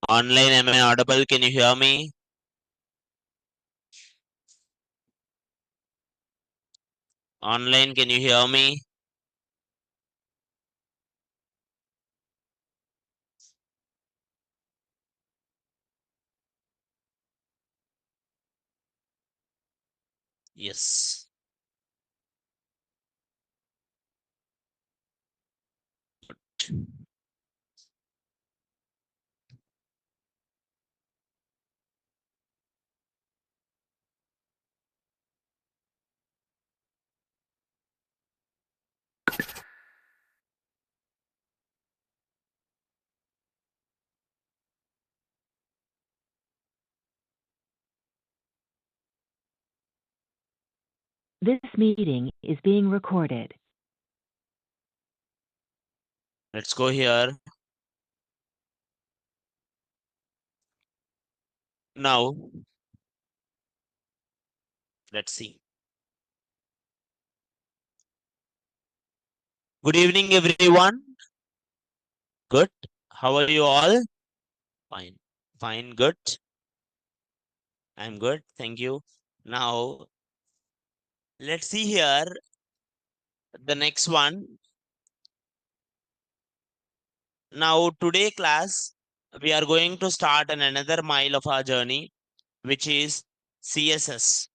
Online, am I audible? Can you hear me? Online, can you hear me? Yes. This meeting is being recorded. Let's go here. Now, let's see. Good evening, everyone. Good. How are you all? Fine. Fine. Good. I'm good. Thank you. Now, let's see here. The next one. Now, today class, we are going to start another mile of our journey, which is CSS.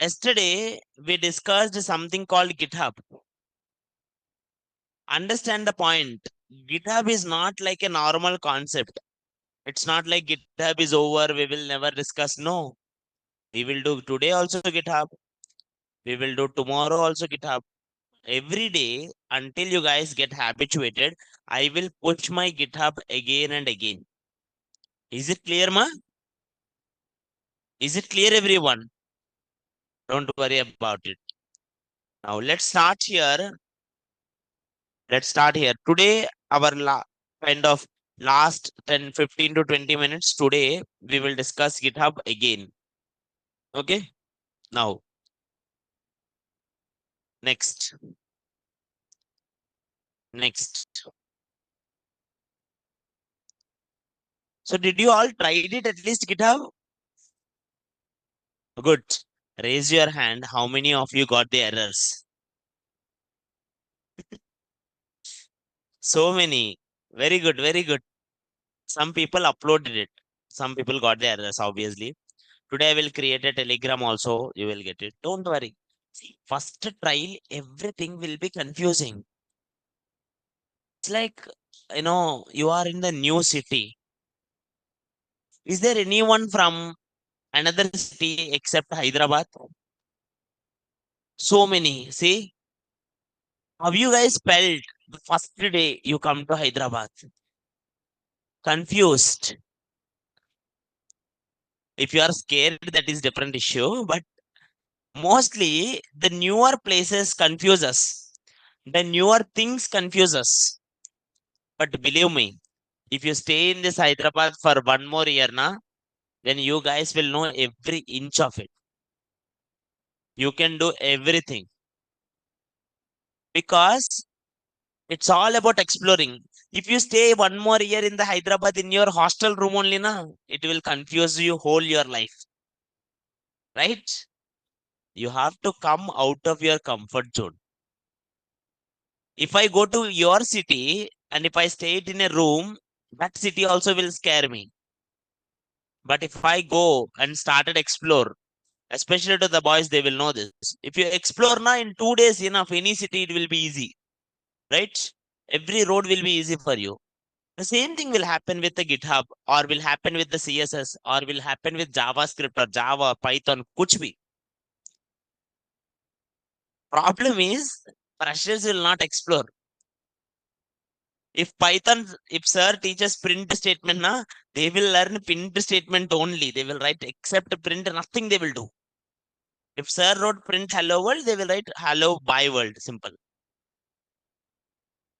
Yesterday, we discussed something called GitHub. Understand the point. GitHub is not like a normal concept. It's not like GitHub is over, we will never discuss. No, we will do today also GitHub. We will do tomorrow also GitHub. Every day until you guys get habituated, I will push my GitHub again and again. Is it clear, ma? Is it clear, everyone? Don't worry about it. Now let's start here. Let's start here. Today, our kind of last 10, 15 to 20 minutes. Today, we will discuss GitHub again. Okay. Now, next. Next. So, did you all tried it at least GitHub? Good. Raise your hand. How many of you got the errors? So many. Very good. Very good. Some people uploaded it. Some people got the errors, obviously. Today I will create a telegram also. You will get it. Don't worry. See, first trial, everything will be confusing. It's like, you are in the new city. Is there anyone from another city except Hyderabad? So many. See, have you guys felt the first day you come to Hyderabad? Confused. If you are scared, that is different issue. But mostly the newer places confuse us. The newer things confuse us. But believe me, if you stay in this Hyderabad for one more year, na, then you guys will know every inch of it. You can do everything because it's all about exploring. If you stay one more year in the Hyderabad in your hostel room only, na, it will confuse you whole your life, right? You have to come out of your comfort zone. If I go to your city and if I stay in a room, that city also will scare me. But if I go and started explore, especially to the boys, they will know this. If you explore now in 2 days enough, any city it will be easy, right? Every road will be easy for you. The same thing will happen with the GitHub or will happen with the CSS or will happen with JavaScript or Java, Python, kuch bhi. Problem is, freshers will not explore. If Python, if sir teaches print statement, na, they will learn print statement only. They will write except print, nothing they will do. If sir wrote print hello world, they will write hello bye world, simple.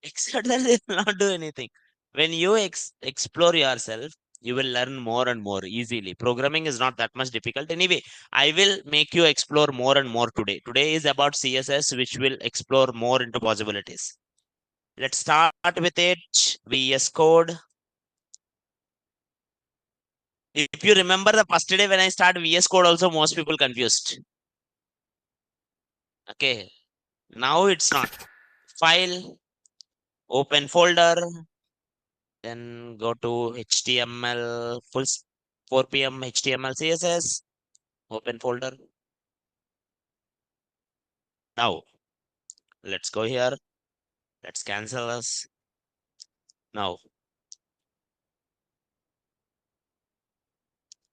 Except that they will not do anything. When you explore yourself, you will learn more and more easily. Programming is not that much difficult. Anyway, I will make you explore more and more today. Today is about CSS, which will explore more into possibilities. Let's start with it. VS Code. If you remember the first day when I start VS Code also, most people confused. Okay. Now it's not. File, open folder, then go to HTML, 4 p.m. HTML CSS, open folder. Now, let's go here. Let's cancel this. Now,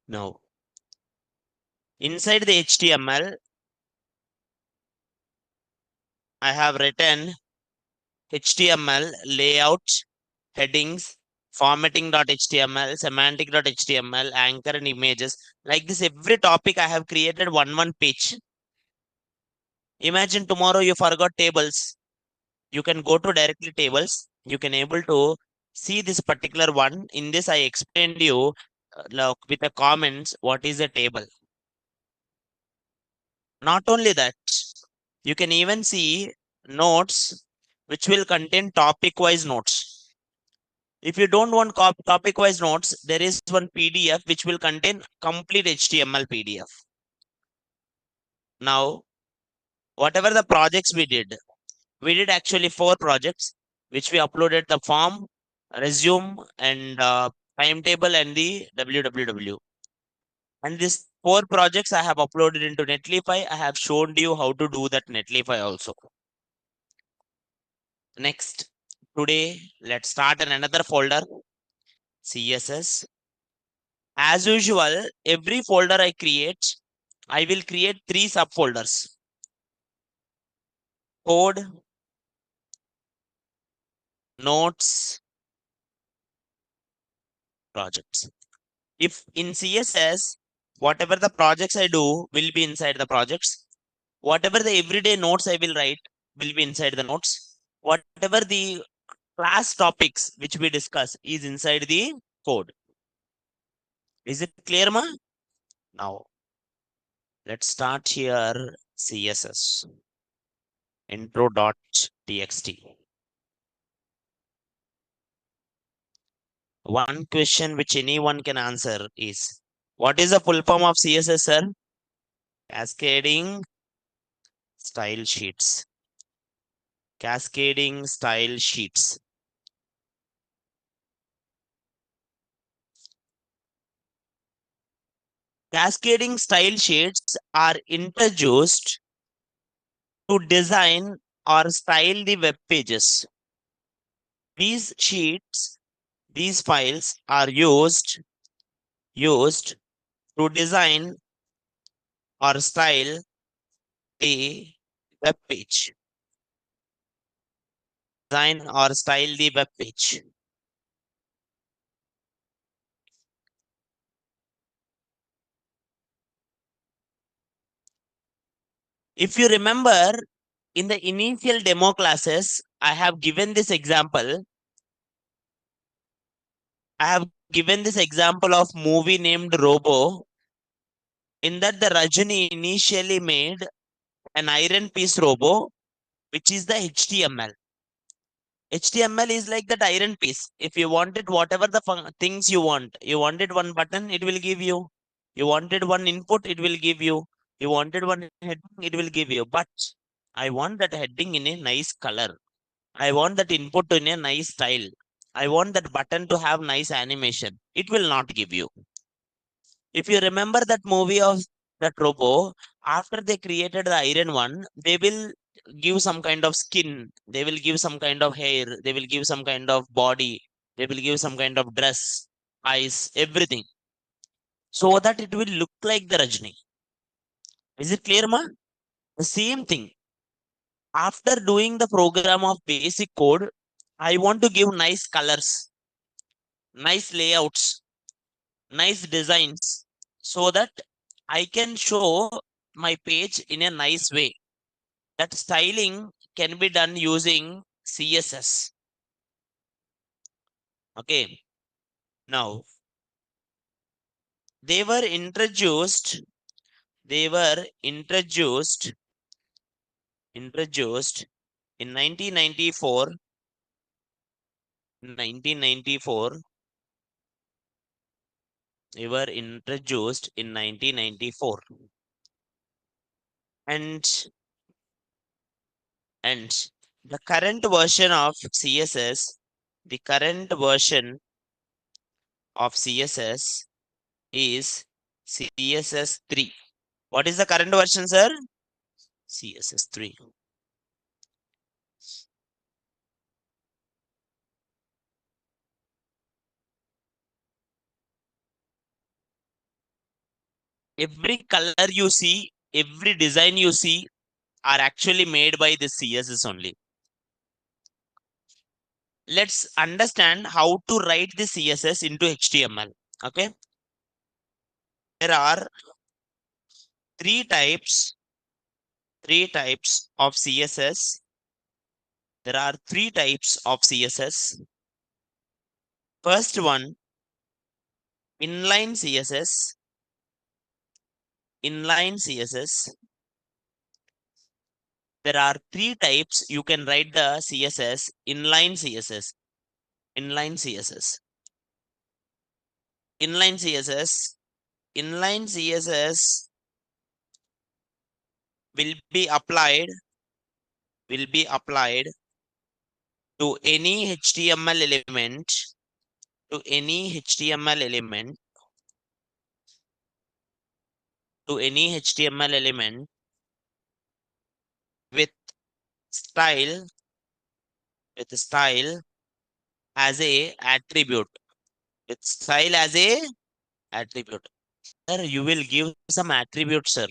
now, inside the HTML, I have written HTML layout, headings, formatting.html, semantic.html, anchor and images. Like this, every topic I have created one page. Imagine tomorrow you forgot tables. You can go to directly tables. You can able to see this particular one. In this, I explained you with the comments what is a table. Not only that, you can even see notes which will contain topic wise notes. If you don't want topic wise notes, there is one PDF which will contain complete HTML PDF. Now, whatever the projects we did actually 4 projects which we uploaded the form, resume, and timetable and the www. And these 4 projects I have uploaded into Netlify. I have shown you how to do that Netlify also. Next, today, let's start in another folder, CSS. As usual, every folder I will create 3 subfolders. Code, notes, projects. If in CSS, whatever the projects I do will be inside the projects. Whatever the everyday notes I will write will be inside the notes. Whatever the class topics which we discuss is inside the code. Is it clear, ma? Now, let's start here CSS intro.txt. One question which anyone can answer is, what is the full form of CSS, sir? Cascading style sheets. Cascading style sheets. Cascading style sheets are introduced to design or style the web pages. These sheets, these files are used to design or style the web page. Design or style the web page. If you remember, in the initial demo classes, I have given this example. I have given this example of movie named Robo. In that, the Rajani initially made an iron piece robo, which is the HTML. HTML is like that iron piece. If you wanted whatever the things you wanted one button, it will give you. You wanted one input, it will give you. You wanted one heading, it will give you. But I want that heading in a nice color. I want that input in a nice style. I want that button to have nice animation. It will not give you. If you remember that movie of that robo, after they created the iron one, they will give some kind of skin, they will give some kind of hair, they will give some kind of body, they will give some kind of dress, eyes, everything, so that it will look like the Rajni. Is it clear, ma? The same thing. After doing the program of basic code, I want to give nice colors, nice layouts, nice designs, so that I can show my page in a nice way. That styling can be done using CSS. Okay. Now, they were introduced, they were introduced in 1994 were introduced in 1994. And the current version of CSS, the current version of CSS is CSS 3. What is the current version, sir? CSS 3. Every color you see, every design you see are actually made by the CSS only. Let's understand how to write the CSS into HTML. Okay. There are three types, of CSS. There are three types of CSS. First one, inline CSS. Inline CSS. There are three types you can write the CSS. Inline CSS. Inline CSS. Inline CSS. Inline CSS will be applied to any HTML element, to any HTML element, to any HTML element with style, with style as a attribute, with style as a attribute. Sir, you will give some attribute, sir.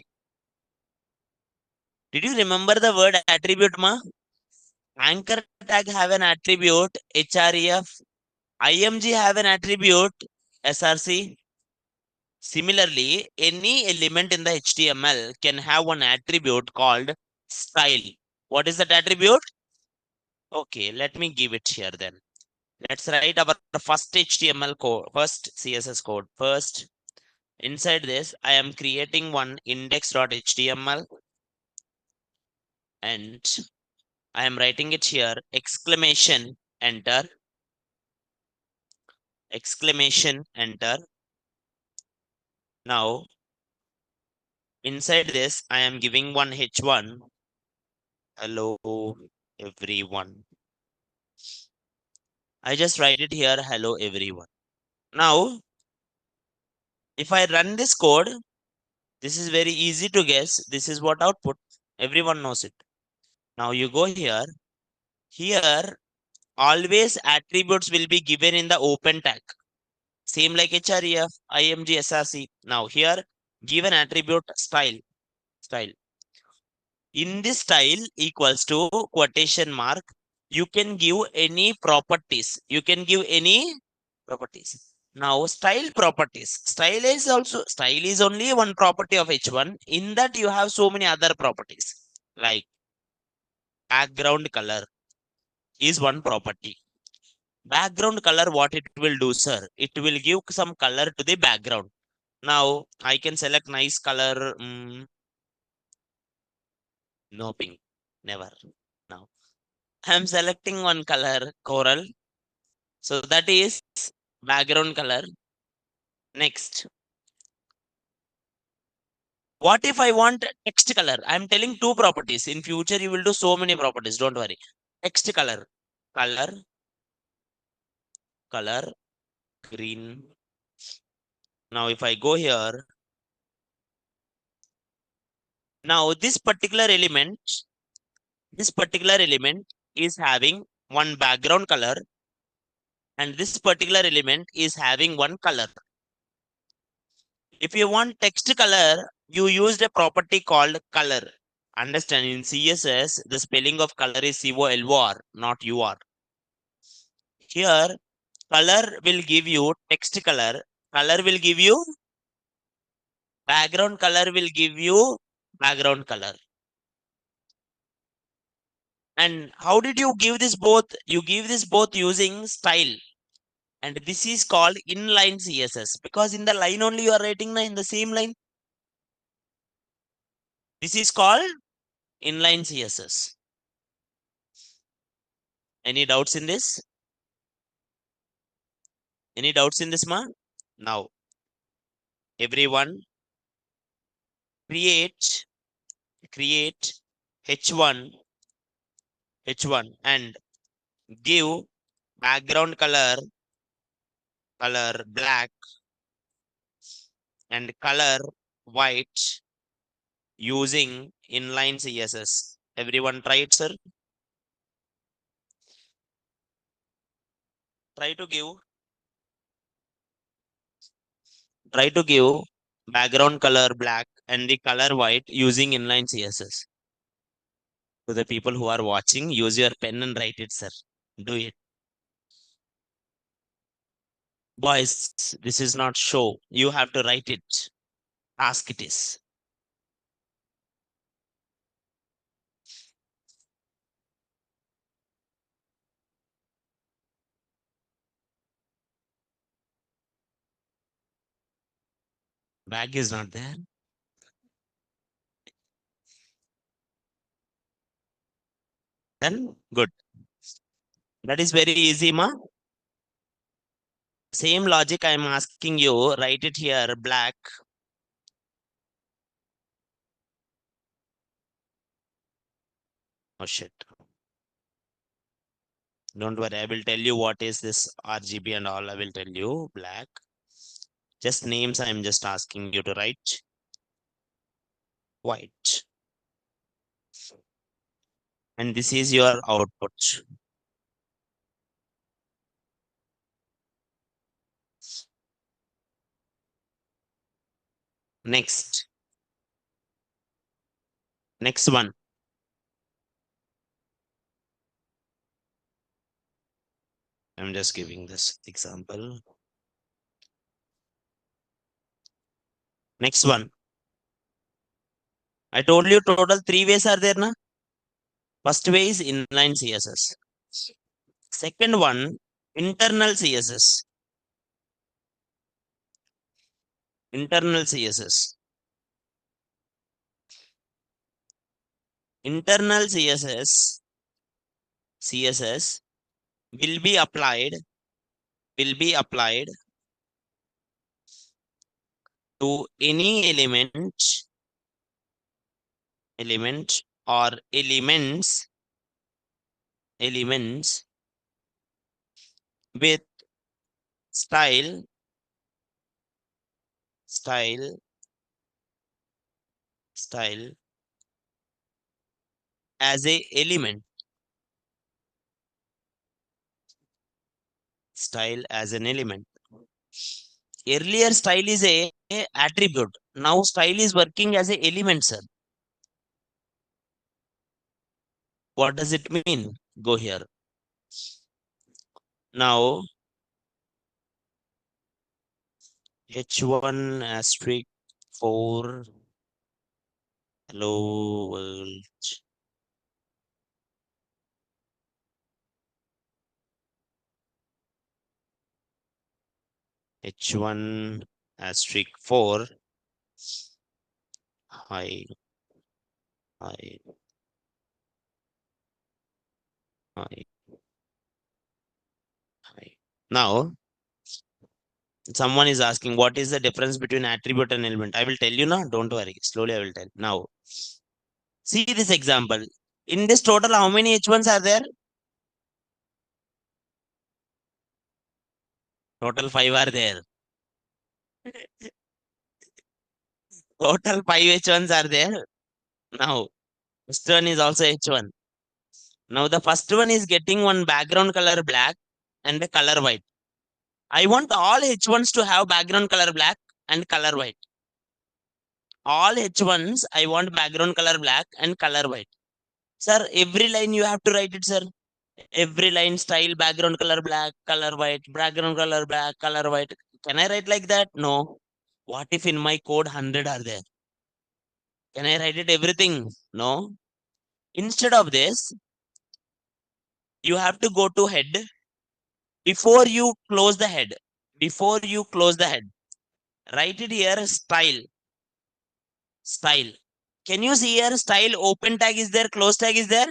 Did you remember the word attribute, ma? Anchor tag have an attribute, href. IMG have an attribute, src. Similarly, any element in the HTML can have one attribute called style. What is that attribute? Okay, let me give it here then. Let's write our first HTML code, first CSS code. First, inside this, I am creating one index.html and I am writing it here, exclamation, enter, exclamation, enter. Now, inside this, I am giving one h1, hello everyone. I just write it here, hello everyone. Now, if I run this code, this is very easy to guess. This is what output. Everyone knows it. Now you go here. Here, always attributes will be given in the open tag. Same like href, img, src. Now here, give an attribute style. Style. In this style equals to quotation mark. You can give any properties. You can give any properties. Now style properties. Style is only one property of h1. In that you have so many other properties like background color is one property. Background color, what it will do, sir? It will give some color to the background. Now I can select nice color. No pink, never. Now I'm selecting one color, coral. So that is background color. Next, what if I want text color? I'm telling two properties. In future, you will do so many properties. Don't worry. Text color, color, color, green. Now, if I go here, now this particular element is having one background color, and this particular element is having one color. If you want text color, you used a property called color. Understand, in CSS, the spelling of color is COLOR, not UR. Here, color will give you text color. Color will give you background color will give you background color. And how did you give this both? You give this both using style. And this is called inline CSS because in the line only you are writing in the same line. This is called inline CSS. Any doubts in this? Any doubts in this, ma? Now, Everyone create h1 and give background color black and color white using inline CSS. Everyone try it, sir. Try to give background color black and the color white using inline CSS. To the people who are watching, use your pen and write it, sir. Do it. Boys, this is not show. You have to write it. Ask it is. Bag is not there. Then good. That is very easy, ma. Same logic I am asking you. Write it here. Black. Oh shit. Don't worry. I will tell you what is this RGB and all. I will tell you. Black. Just names I am just asking you to write. White. And this is your output. Next. Next one. I'm just giving this example. Next one. I told you total 3 ways are there, na? First way is inline CSS. Second one, internal CSS. Internal CSS. Internal CSS will be applied to any element or elements with style style style as a element. Style as an element. Earlier style is a attribute. Now style is working as a element, sir. What does it mean? Go here. Now h1 asterisk 4 hello world h1 asterisk 4 hi hi hi hi. Now someone is asking what is the difference between attribute and element. I will tell you now. Don't worry. Slowly I will tell. Now see this example. In this total, how many h1s are there? Total 5 are there. Total 5 h1s are there. Now first one is also h1. Now the first one is getting one background color black and a color white. I want all h1s to have background color black and color white. All h1s I want background color black and color white. Sir, every line you have to write it, sir. Every line style background color black, color white, background color black, color white. Can I write like that? No. What if in my code 100 are there? Can I write it everything? No. Instead of this, you have to go to head. Before you close the head, write it here style. Can you see here style open tag is there, close tag is there?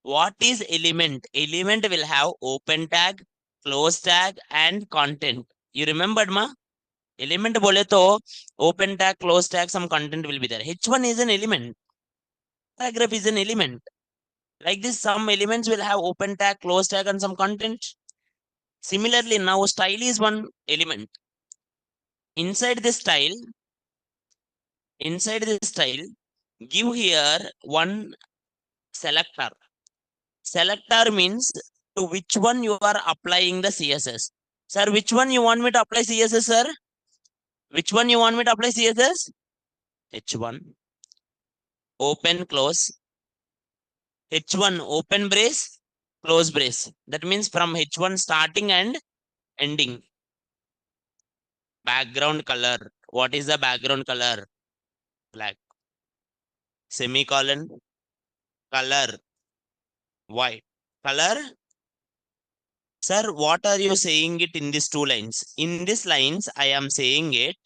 What is element? Element will have open tag, close tag, and content. You remembered, ma? Element bole to open tag, close tag, some content will be there. H1 is an element. Paragraph is an element. Like this, some elements will have open tag, close tag, and some content. Similarly, now style is one element. Inside this style, give here one selector. Selector means to which one you are applying the CSS. Sir, which one you want me to apply CSS, sir? Which one you want me to apply CSS? H1, open, close. H1, open brace, close brace. That means from H1 starting and ending. Background color. What is the background color? Black. Semicolon. Color. White. Color. Sir, what are you saying it in these two lines? In these lines, I am saying it.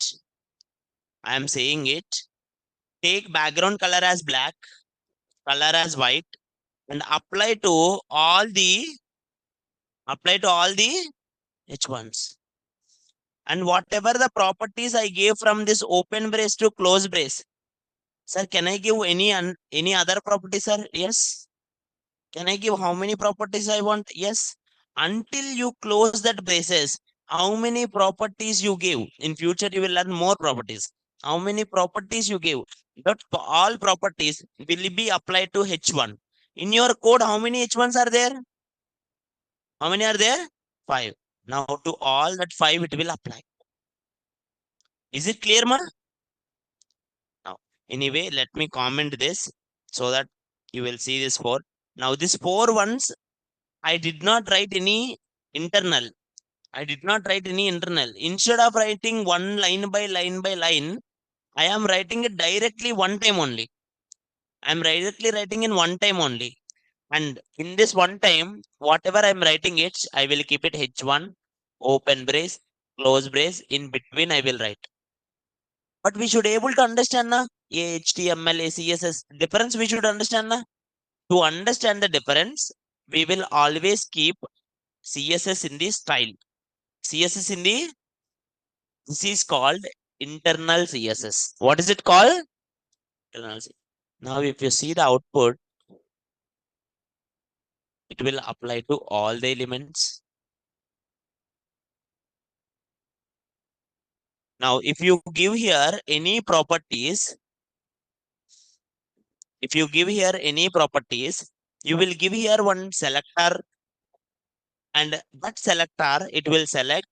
Take background color as black, color as white, and apply to all the H1s. And whatever the properties I gave from this open brace to close brace. Sir, can I give any other property, sir? Yes. Can I give how many properties I want? Yes. Until you close that braces, how many properties you give? In future, you will learn more properties. How many properties you give? That all properties will be applied to H1. In your code, how many H1s are there? How many are there? 5. Now to all that 5, it will apply. Is it clear, ma? Now, anyway, let me comment this so that you will see this 4. Now, this 4 ones, I did not write any internal. Instead of writing one line by line by line, I am writing it directly one time only. I am directly writing in one time only. And in this one time, whatever I am writing it, I will keep it H1, open brace, close brace. In between, I will write. But we should able to understand na HTML, CSS difference. We should understand na. To understand the difference, we will always keep CSS in the style. CSS in the this is called internal CSS. What is it called? Internal CSS. Now, if you see the output, it will apply to all the elements. Now, if you give here any properties, you will give here one selector, and that selector, it will select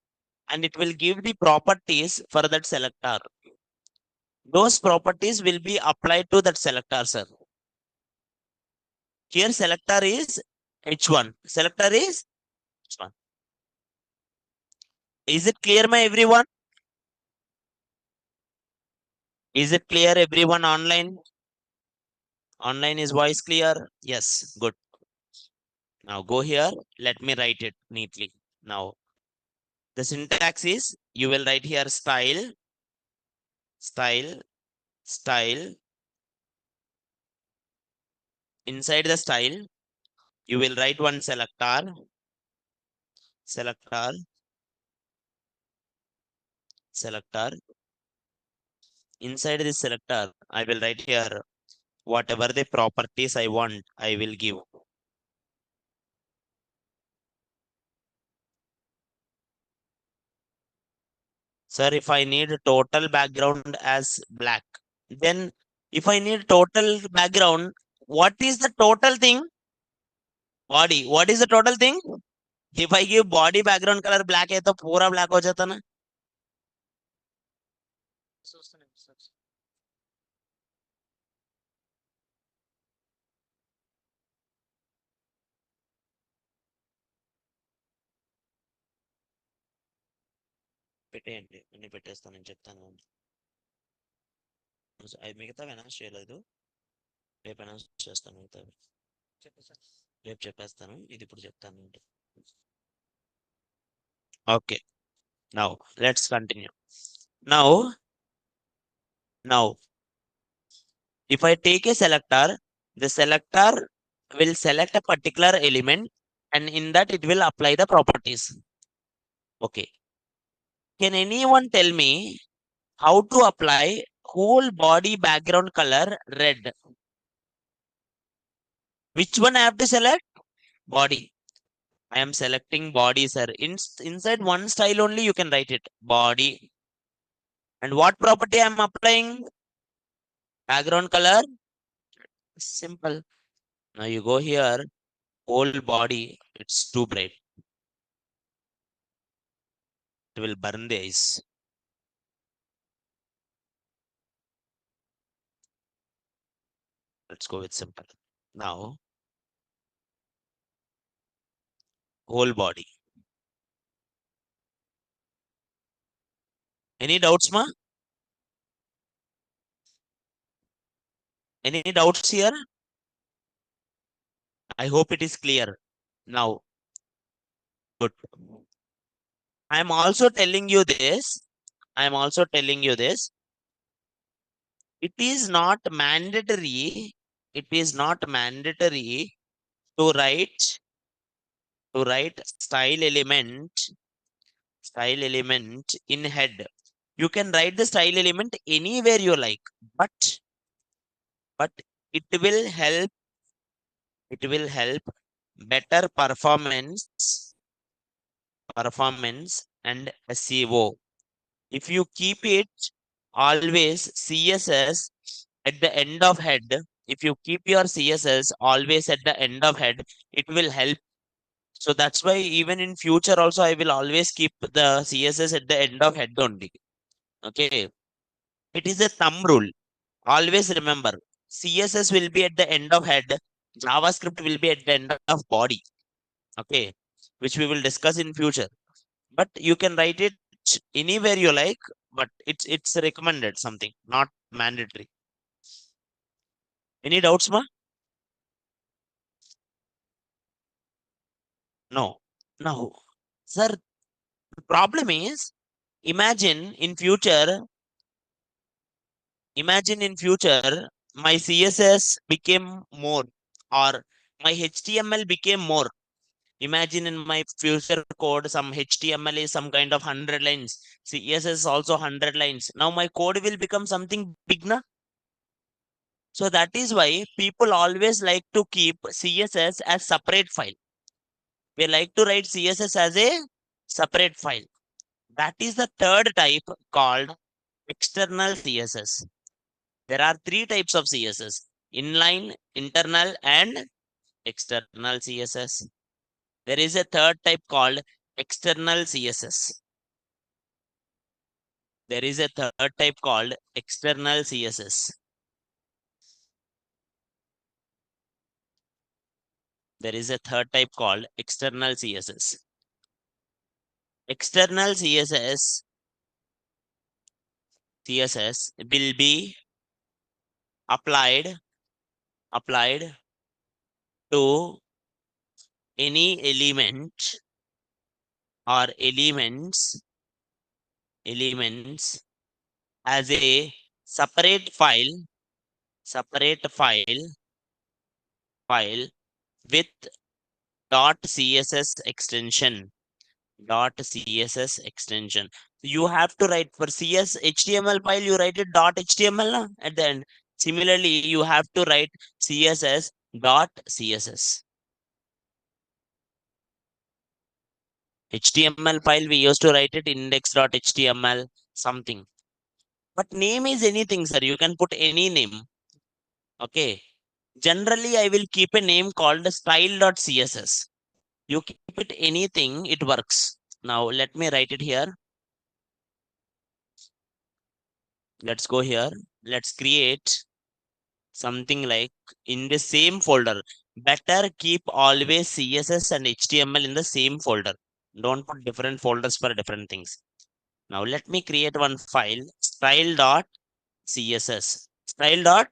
and it will give the properties for that selector. Those properties will be applied to that selector, sir. Here selector is H1. Selector is H1. Is it clear, my everyone? Is it clear, everyone online? Online is voice clear? Yes, good. Now go here. Let me write it neatly. Now, the syntax is you will write here style, style, style. Inside the style, you will write one selector, selector, selector. Inside this selector, I will write here whatever the properties I want, I will give. Sir, if I need total background as black, then if I need total background, what is the total thing? Body. What is the total thing? If I give body background color black है तो पूरा black हो जाता ना? పెట్టేయండి అన్ని పెట్టేస్తానని చెప్తాను. అది మిగతావి అనౌన్స్ చేయలేదు, రేపు అనౌన్స్ చేస్తాను. మిగతావి రేపు చెప్పేస్తాను, ఇది ఇప్పుడు చెప్తాను. Okay, now let's continue. Now, if I take a selector, the selector will select a particular element and in that it will apply the properties. Okay. Can anyone tell me how to apply whole body background color red? Which one I have to select? Body. I am selecting body, sir. Inside one style only you can write it. Body. And what property I am applying? Background color. Simple. Now you go here. Whole body. It's too bright. It will burn the eyes. Let's go with simple. Now, whole body. Any doubts, ma? Any doubts here? I hope it is clear. Now, good. I am also telling you this. I am also telling you this. It is not mandatory. It is not mandatory to write style element in head. You can write the style element anywhere you like, but it will help. It will help better performance and SEO. If you keep it always CSS at the end of head, if you keep your CSS always at the end of head, it will help. So that's why even in future also I will always keep the CSS at the end of head only. Okay. It is a thumb rule. Always remember CSS will be at the end of head, JavaScript will be at the end of body. Okay. Which we will discuss in future. But you can write it anywhere you like, but it's recommended something, not mandatory. Any doubts, ma? No. No. Sir, the problem is imagine in future, imagine in future my CSS became more or my HTML became more. Imagine in my future code, some HTML is some kind of 100 lines, CSS also 100 lines. Now my code will become something big, na? So that is why people always like to keep CSS as separate file. We like to write CSS as a separate file. That is the third type called external CSS. There are three types of CSS: inline, internal, and external CSS. There is a third type called external CSS. There is a third type called external CSS. There is a third type called external CSS. External CSS will be applied to any element or elements as a separate file file with .css extension. .css extension. You have to write for CS HTML file, you write it .html na, at the end. Similarly, you have to write CSS .css. HTML file, we used to write it index.html, something. But name is anything, sir. You can put any name. Okay. Generally, I will keep a name called style.css. You keep it anything, it works. Now, let me write it here. Let's go here. Let's create something like in the same folder. Better keep always CSS and HTML in the same folder. Don't put different folders for different things. Now let me create one file, style.css. Style dot.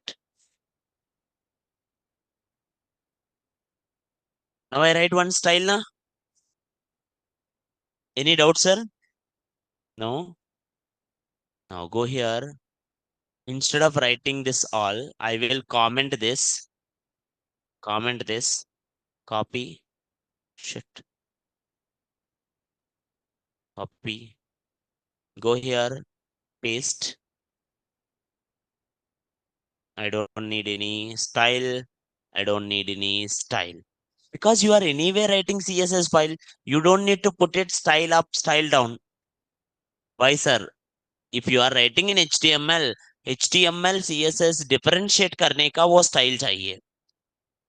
Now I write one style now. Any doubt, sir? No. Now go here. Instead of writing this all, I will comment this. Comment this. Copy. Shit. Copy. Go here, paste. I don't need any style. I don't need any style. Because you are anyway writing CSS file, you don't need to put it style up, style down. Why, sir? If you are writing in HTML, HTML CSS differentiate करने का वो style चाहिए.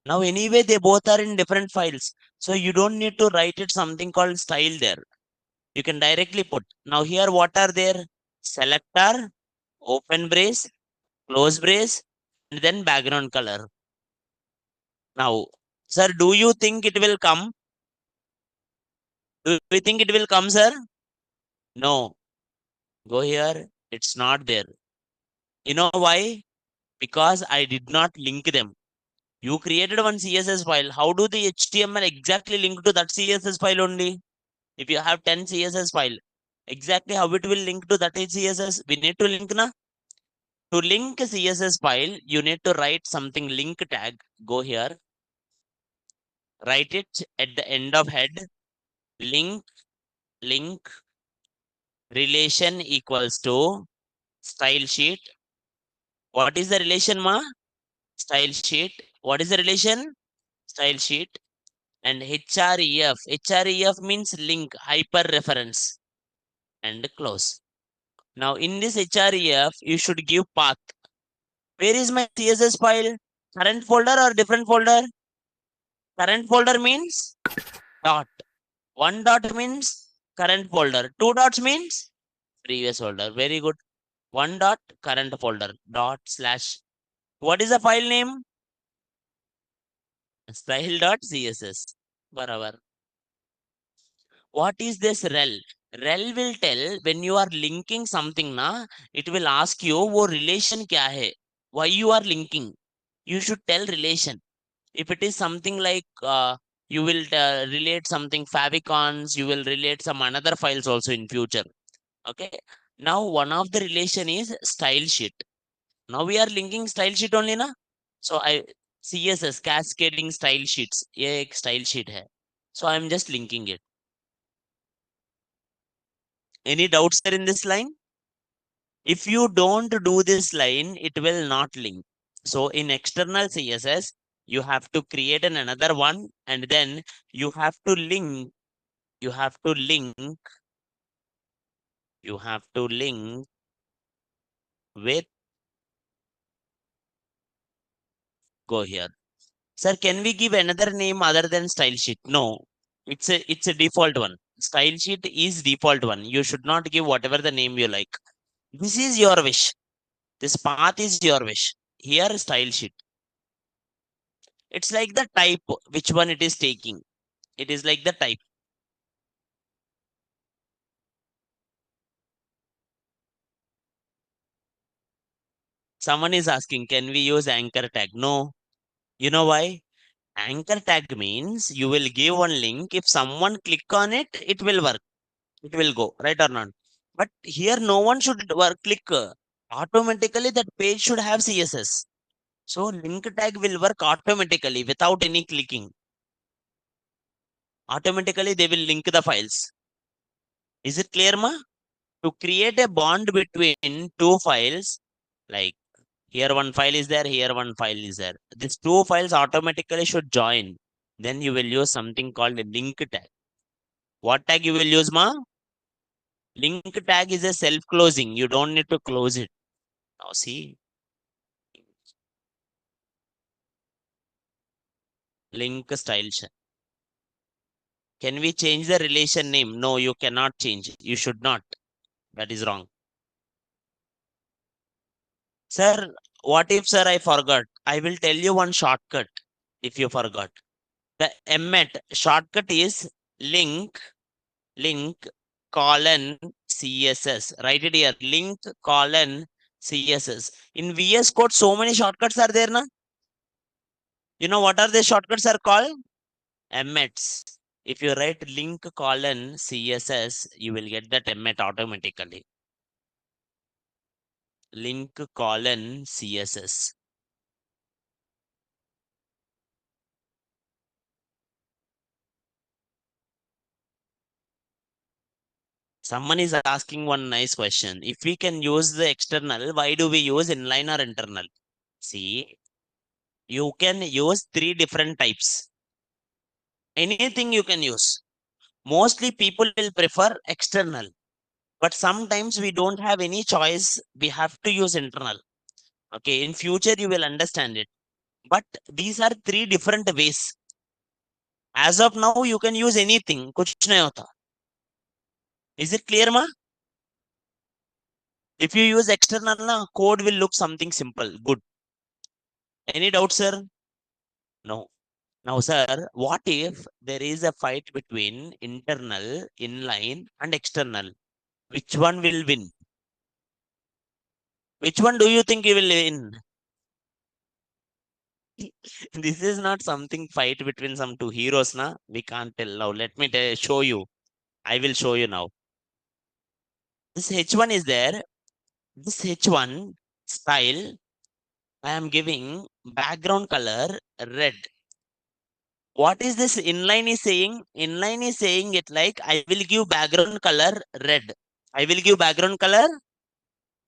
Now anyway they both are in different files, so you don't need to write it something called style there. You can directly put. Now here what are there? Selector, open brace, close brace, and then background color. Now, sir, do you think it will come? Do you think it will come, sir? No. Go here. It's not there. You know why? Because I did not link them. You created one CSS file. How do the HTML exactly link to that CSS file only? If you have 10 CSS file, exactly how it will link to that CSS? We need to link na? To link a CSS file, you need to write something link tag. Go here. Write it at the end of head. Link, link, relation equals to style sheet. What is the relation, ma? Style sheet. What is the relation? Style sheet. And href. Href means link, hyper reference. And close. Now in this href, you should give path. Where is my CSS file? Current folder or different folder? Current folder means dot. One dot means current folder. Two dots means previous folder. Very good. One dot current folder. Dot slash. What is the file name? Style.css. Barabar. What is this rel? Rel will tell when you are linking something na, it will ask you wo relation kya hai? Why you are linking? You should tell relation. If it is something like you will relate something favicons, you will relate some another files also in future. Okay. Now one of the relation is style sheet. Now we are linking style sheet only na. So I CSS cascading style sheets. ये एक style sheet है. So I am just linking it. Any doubts there in this line? If you don't do this line, it will not link. So in external CSS, you have to create another one and then you have to link, you have to link, you have to link with, go here. Sir, can we give another name other than style sheet? No, it's a default one. Style sheet is default one. You should not give whatever the name you like. This is your wish. This path is your wish. Here, style sheet. It's like the type, which one it is taking. It is like the type. Someone is asking, can we use anchor tag? No. You know why? Anchor tag means you will give one link. If someone click on it, it will work. It will go, right or not? But here, no one should work click. Automatically, that page should have CSS. So link tag will work automatically without any clicking. Automatically, they will link the files. Is it clear, ma? To create a bond between two files, like here one file is there, here one file is there. These two files automatically should join. Then you will use something called a link tag. What tag you will use, ma? Link tag is a self-closing. You don't need to close it. Now see, link style. Can we change the relation name? No, you cannot change. You should not. That is wrong. Sir, what if, sir, I forgot? I will tell you one shortcut if you forgot. The emmet shortcut is link, link, colon, CSS. Write it here. Link, colon, CSS. In VS Code, so many shortcuts are there, na? You know what are the shortcuts are called? Emmets. If you write link, colon, CSS, you will get that emmet automatically. Link, colon, CSS. Someone is asking one nice question. If we can use the external, why do we use inline or internal? See, you can use three different types. Anything you can use. Mostly people will prefer external, but sometimes we don't have any choice. We have to use internal. Okay, in future you will understand it. But these are three different ways. As of now, you can use anything. कुछ नहीं होता. Is it clear, ma? If you use external, na, code will look something simple. Good. Any doubt, sir? No. Now, sir, what if there is a fight between internal, inline, and external? Which one will win? Which one do you think you will win? This is not something fight between some two heroes, na? We can't tell now. Let me show you. I will show you now. This H1 is there. This H1 style, I am giving background color red. What is this inline is saying? Inline is saying it like I will give background color red. I will give background color.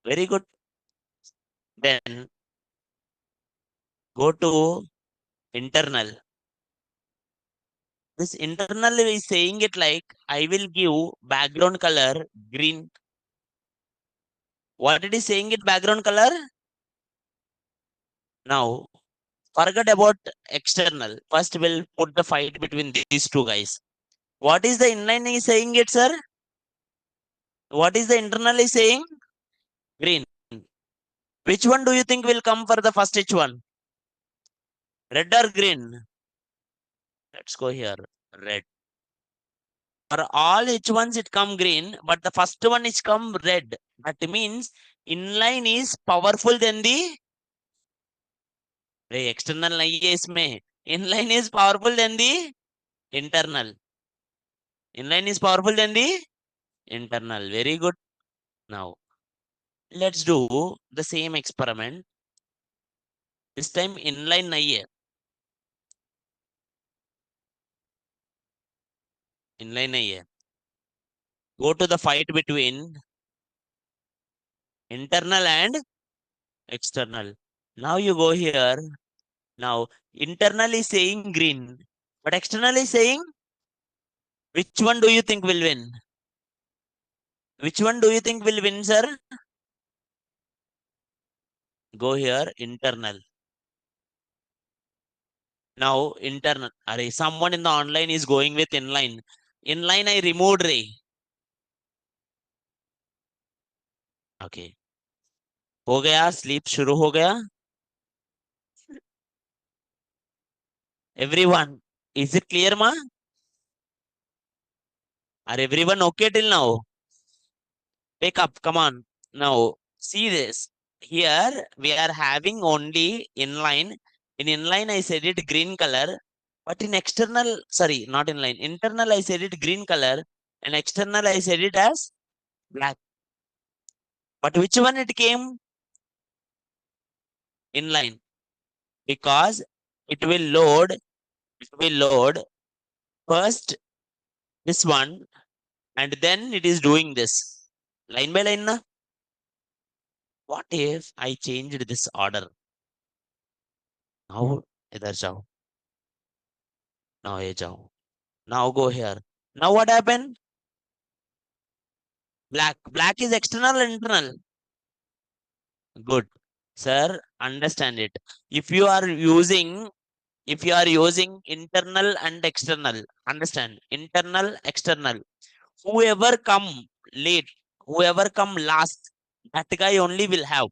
Very good. Then go to internal. This internal is saying it like I will give background color green. What it is saying it background color? Now forget about external. First we'll put the fight between these two guys. What is the inline is saying it, sir? What is the internal is saying? Green. Which one do you think will come for the first H1? Red or green? Let's go here. Red. For all H1s it come green, but the first one is come red. That means inline is powerful than the external nahi hai isme. Inline is powerful than the internal. Inline is powerful than the internal. Very good. Now let's do the same experiment. This time inline nahi hai. Inline nahi hai. Go to the fight between internal and external. Now you go here. Now internal is saying green, but external is saying which one do you think will win? Which one do you think will win, sir? Go here, internal. Now internal. Array, someone in the online is going with inline. Inline I removed ray. Okay. हो गया sleep शुरू हो गया. Everyone, is it clear, ma? Are everyone okay till now? Pick up, come on. Now, see this. Here we are having only inline. In inline, I said it green color, but in external, sorry, not inline, internal, I said it green color, and external, I said it as black. But which one it came? Inline. Because it will load first this one, and then it is doing this. Line by line, na? What if I changed this order? Now, इधर जाओ. Now ये जाओ. Now go here. Now what happened? Black. Black is external or internal? Good. Sir, understand it. If you are using internal and external, understand internal, external. Whoever come late, whoever come last, that guy only will have.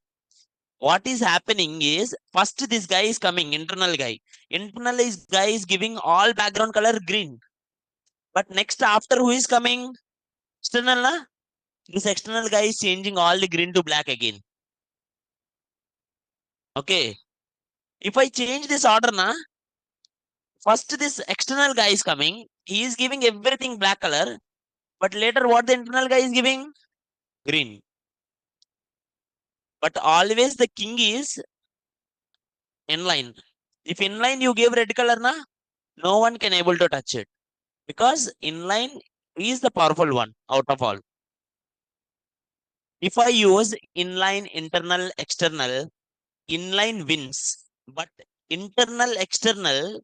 What is happening is first this guy is coming, internal guy. Internal is guy is giving all background color green. But next after who is coming? External, na? This external guy is changing all the green to black again. Okay. If I change this order, na, first this external guy is coming. He is giving everything black color. But later what the internal guy is giving? Green. But always the king is inline. If inline you give red color, na, no one can able to touch it. Because inline is the powerful one out of all. If I use inline internal external, inline wins, but internal external,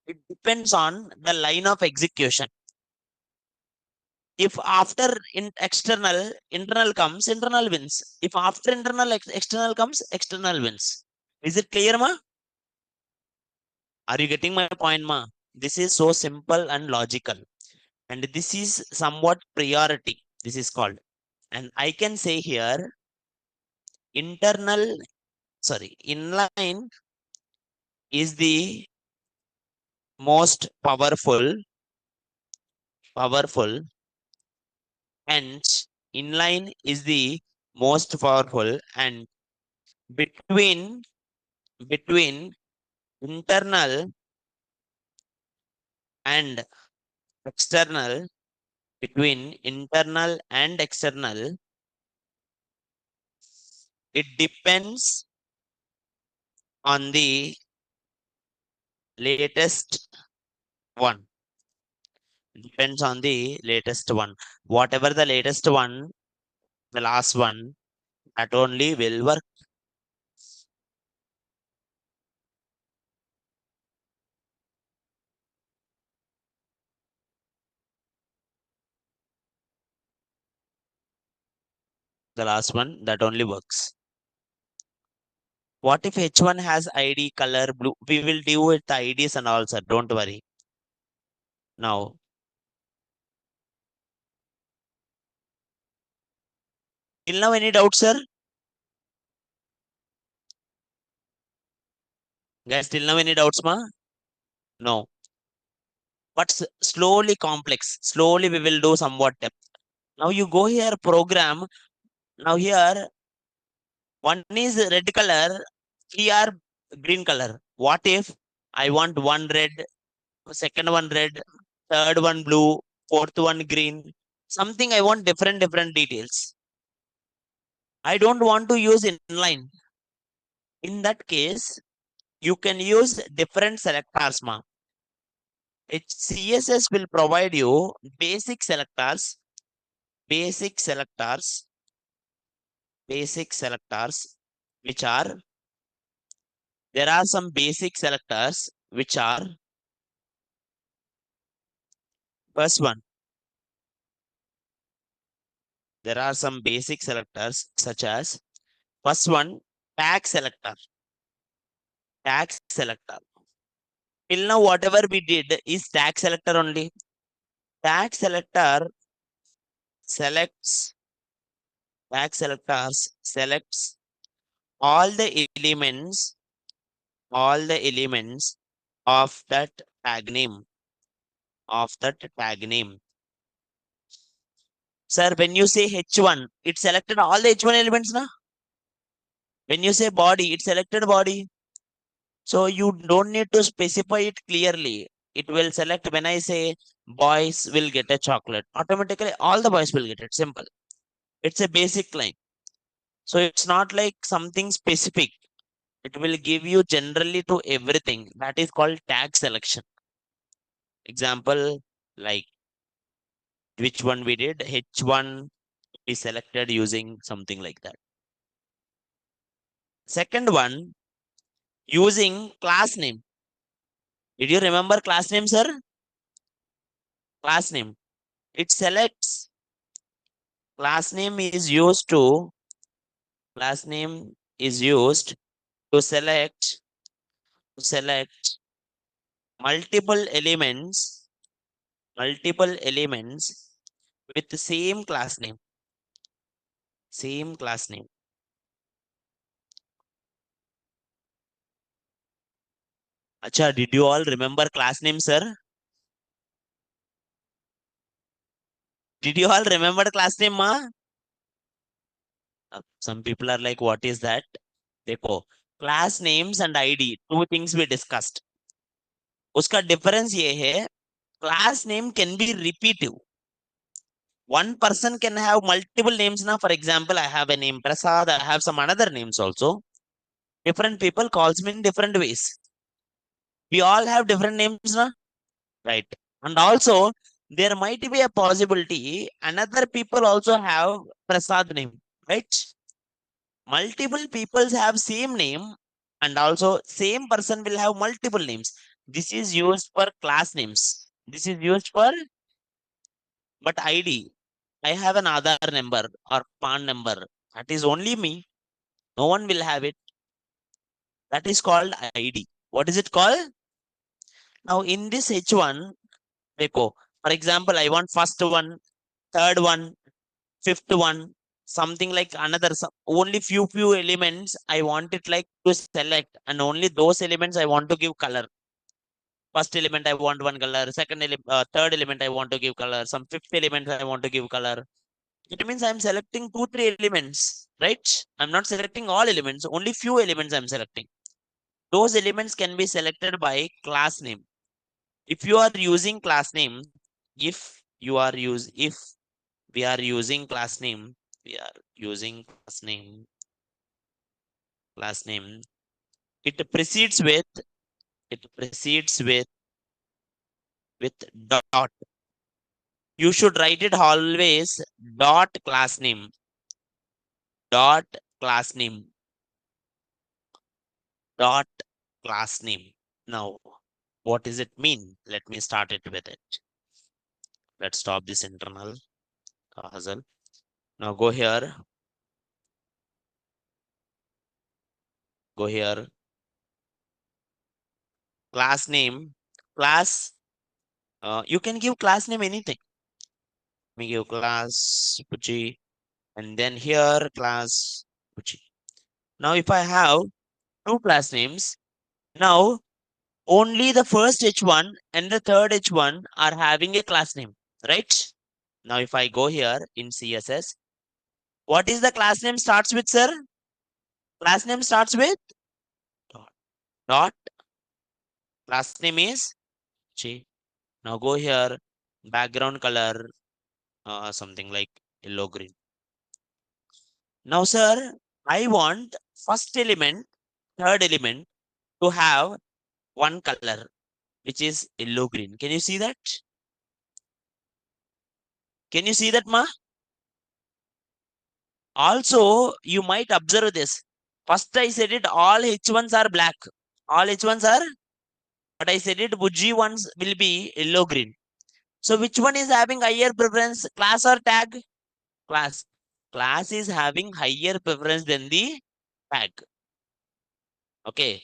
it depends on the line of execution. If after external internal comes, internal wins. If after internal external comes, external wins. Is it clear, ma? Are you getting my point, ma? This is so simple and logical, and this is somewhat priority, this is called. And I can say here, internal, sorry, inline is the most powerful, and inline is the most powerful, and between between internal and external, between internal and external, it depends on the latest one. Depends on the latest one. Whatever the latest one, the last one, that only will work. The last one, that only works. What if H1 has ID, color, blue? We will deal with the IDs and all, sir. Don't worry. Now, till now, any doubts, sir? Guys, till now, any doubts, ma? No. But slowly complex. Slowly we will do somewhat depth. Now you go here, program. Now here, one is red color, three are green color. What if I want one red, second one red, third one blue, fourth one green? Something I want different details. I don't want to use inline. In that case, you can use different selectors, ma. CSS will provide you basic selectors, basic selectors, basic selectors, which are, there are some basic selectors which are, first one, there are some basic selectors such as, first one, tag selector, tag selector. Till now, whatever we did is tag selector only. Tag selector selects, tag selectors selects all the elements, all the elements of that tag name, of that tag name. Sir, when you say H1, it selected all the H1 elements, na? When you say body, it selected body. So you don't need to specify it clearly. It will select, when I say boys will get a chocolate, automatically all the boys will get it. Simple. It's a basic line. So it's not like something specific. It will give you generally to everything. That is called tag selection. Example, like which one we did, H1 is selected using something like that. Second one, using class name. Did you remember class name, sir? Class name. It selects, class name is used to, class name is used to select multiple elements, multiple elements with the same class name, same class name. Acha, did you all remember class name, sir? Did you all remember class name, ma? Some people are like, what is that? Dekho, class names and ID, two things we discussed. उसका difference ये है, class name can be repetitive. One person can have multiple names now. For example, I have a name Prasad, I have some another names also. Different people calls me in different ways. We all have different names now, right? And also, there might be a possibility another people also have Prasad name. right? Multiple peoples have same name, and also same person will have multiple names. This is used for class names. This is used for, but id, I have an Aadhaar number or PAN number, that is only me, no one will have it. That is called id. What is it called? Now in this h1, देखो, for example, I want first one, third one, fifth one, something like another, only few elements I want it like to select, and only those elements I want to give color. First element I want one color, third element I want to give color, some fifth element I want to give color. It means I'm selecting 2 3 elements, right? I'm not selecting all elements, only few elements I'm selecting. Those elements can be selected by class name. If you are using class name, if if we are using class name, we are using class name, it precedes with, it precedes with dot. You should write it always dot class name, dot class name, dot class name. Now, what does it mean? Let me start it with it. Let's stop this internal hustle. Now go here, class name, class. You can give class name anything. Let me give class Puchi, and then here class Puchi. Now, if I have 2 class names, now only the first H1 and the third H1 are having a class name, right? Now, if I go here in CSS, what is the class name starts with, sir? Class name starts with dot. Dot. Class name is G. Now go here, background color, something like yellow green. Now, sir, I want first element, third element to have one color, which is yellow green. Can you see that? Can you see that, ma? Also, you might observe this. First, I said it all H1s are black. All H1s are, but I said it G ones will be yellow green. So, which one is having higher preference, class or tag? Class. Class is having higher preference than the tag. Okay,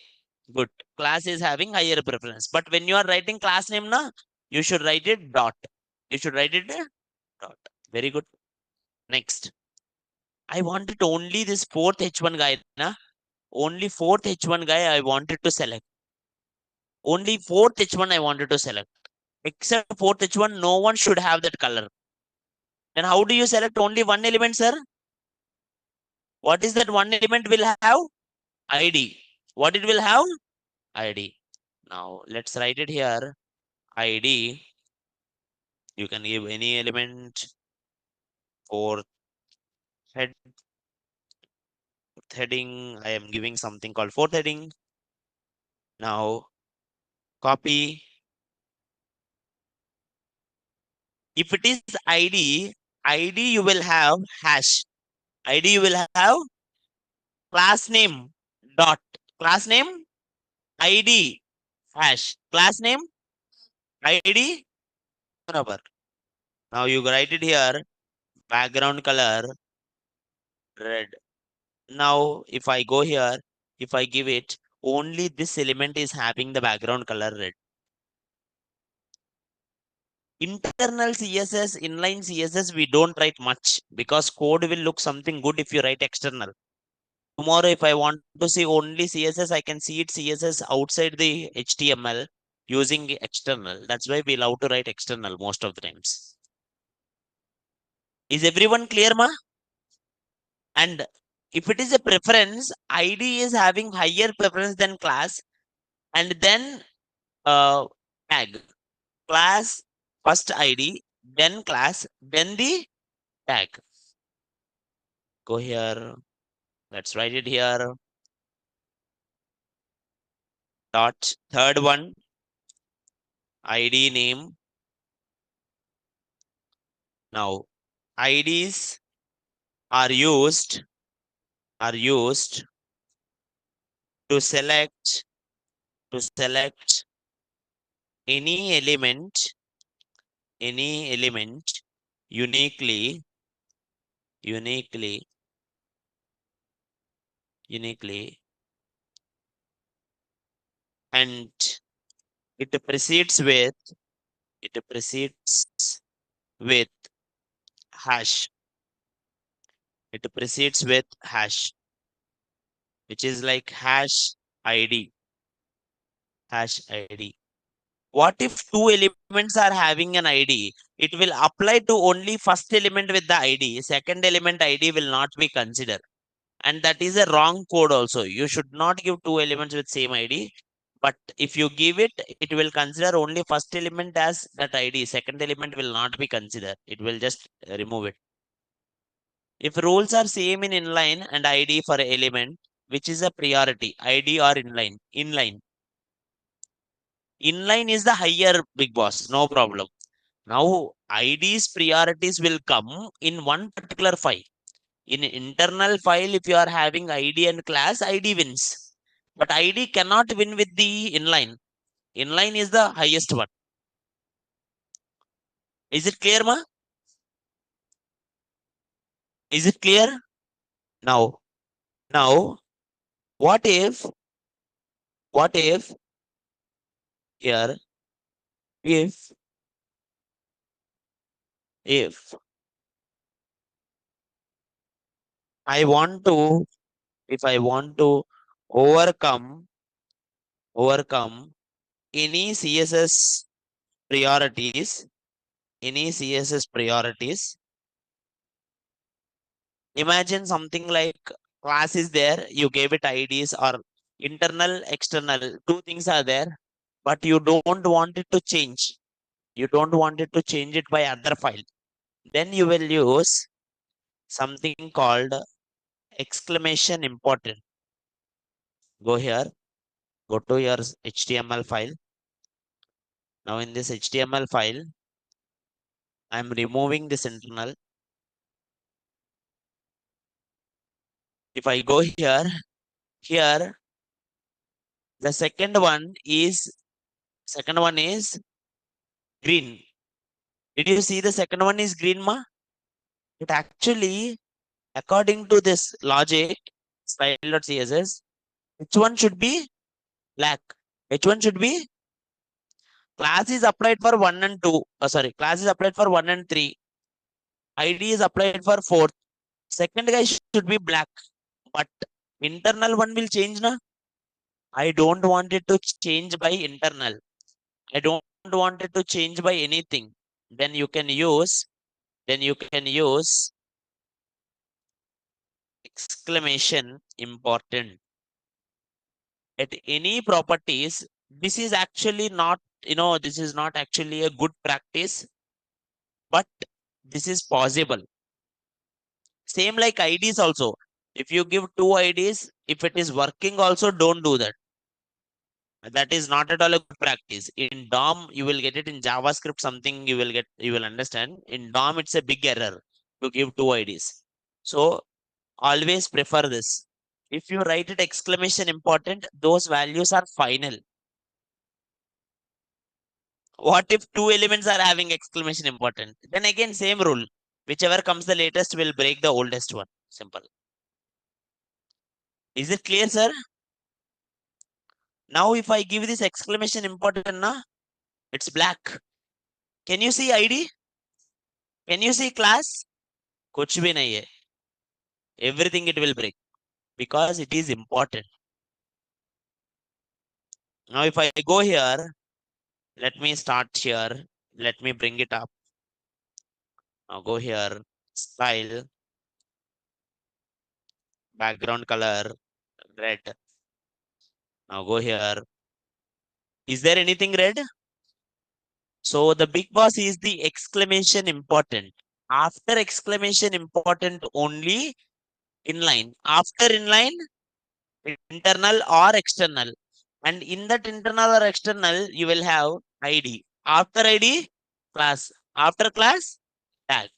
good. Class is having higher preference. But when you are writing class name, na, you should write it dot. You should write it dot. Very good. Next. I wanted only this fourth H1 guy, na? Only fourth H1 guy I wanted to select. Only fourth H1 I wanted to select. Except fourth H1, no one should have that color. Then how do you select only one element, sir? What is that one element will have? ID. What it will have? ID. Now let's write it here. ID. You can give any element. Fourth heading. I am giving something called fourth heading. Now copy. If it is ID you will have hash. ID you will have class name dot. Class name ID hash. Class name ID. Barabar. Now you write it here. Background color red. Now if I go here, if I give it, only this element is having the background color red. Internal CSS, inline CSS, we don't write much because code will look something good if you write external. Tomorrow, if I want to see only CSS, I can see it CSS outside the HTML using external. That's why we love to write external most of the times. Is everyone clear, ma? And if it is a preference, ID is having higher preference than class, and then tag. Class, first ID, then class, then the tag. Go here. Let's write it here. Dot. Third one, ID name. Now, IDs are used are used to select any element uniquely uniquely uniquely, and it proceeds with it proceeds with hash it proceeds with hash, which is like hash id. What if two elements are having an id? It will apply to only first element with the id, second element id will not be considered. And that is a wrong code also. You should not give two elements with same id, but if you give it, it will consider only first element as that id, second element will not be considered, it will just remove it. If rules are same in inline and id for element, which is a priority, id or inline is the higher, big boss, no problem. Now id's priorities will come in one particular file. In internal file, if you are having id and class, id wins, but id cannot win with the inline. Inline is the highest one. Is it clear, ma? Is it clear? Now what if what if here, if if I want to if I want to overcome overcome any css priorities, any css priorities. Imagine something like class is there, you gave it IDs or internal, external, two things are there, but you don't want it to change. You don't want it to change it by other file. Then you will use something called exclamation important. Go here, go to your HTML file. Now in this HTML file, I'm removing this internal. If I go here, the second one is green. Did you see the second one is green, ma? It actually, according to this logic, style.css, H1 should be black. H1 should be class is applied for 1 and 2. Sorry, class is applied for 1 and 3. ID is applied for 4th. Second guy should be black. But internal one will change, na? I don't want it to change by internal. I don't want it to change by anything. Then you can use exclamation important at any properties. This is actually not, this is not actually a good practice, but this is possible. Same like IDs also. If you give two IDs, if it is working also, don't do that. That is not at all a good practice. In DOM, you will get it. In JavaScript, something you will understand. In DOM, it's a big error to give two IDs. So always prefer this. If you write it exclamation important, those values are final. What if two elements are having exclamation important? Then again, same rule. Whichever comes the latest will break the oldest one. Simple. Is it clear, sir? Now, if I give this exclamation important, na, it's black. Can you see ID? Can you see class? कुछ भी नहीं है. Everything it will break because it is important. Now, if I go here, let me start here. Let me bring it up. Now go here, style, background color, red. Now go here. Is there anything red? So the big boss is the exclamation important. After exclamation important only inline. After inline, internal or external. And in that internal or external, you will have ID. After ID, class. After class, tag.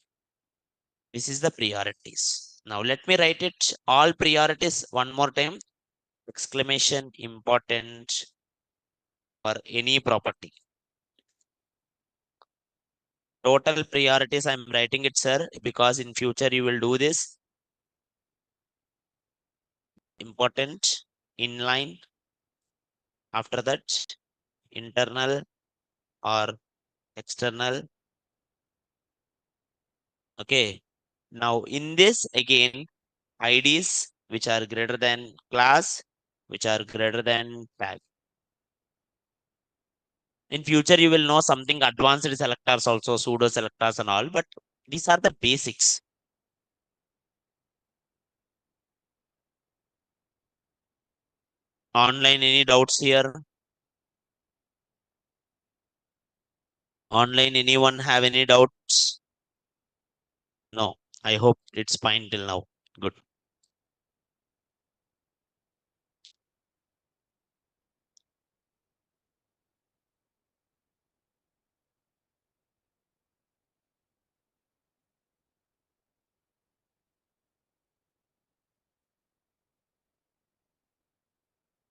This is the priorities. Now let me write it all priorities one more time. Exclamation important for any property. Total priorities, I'm writing it, sir, because in future you will do this. Important, inline, after that, internal or external. Okay. Now in this again, IDs which are greater than class, which are greater than tag. In future, you will know something advanced selectors also, pseudo selectors and all, but these are the basics. Online, any doubts here? Online, anyone have any doubts? No, I hope it's fine till now. Good,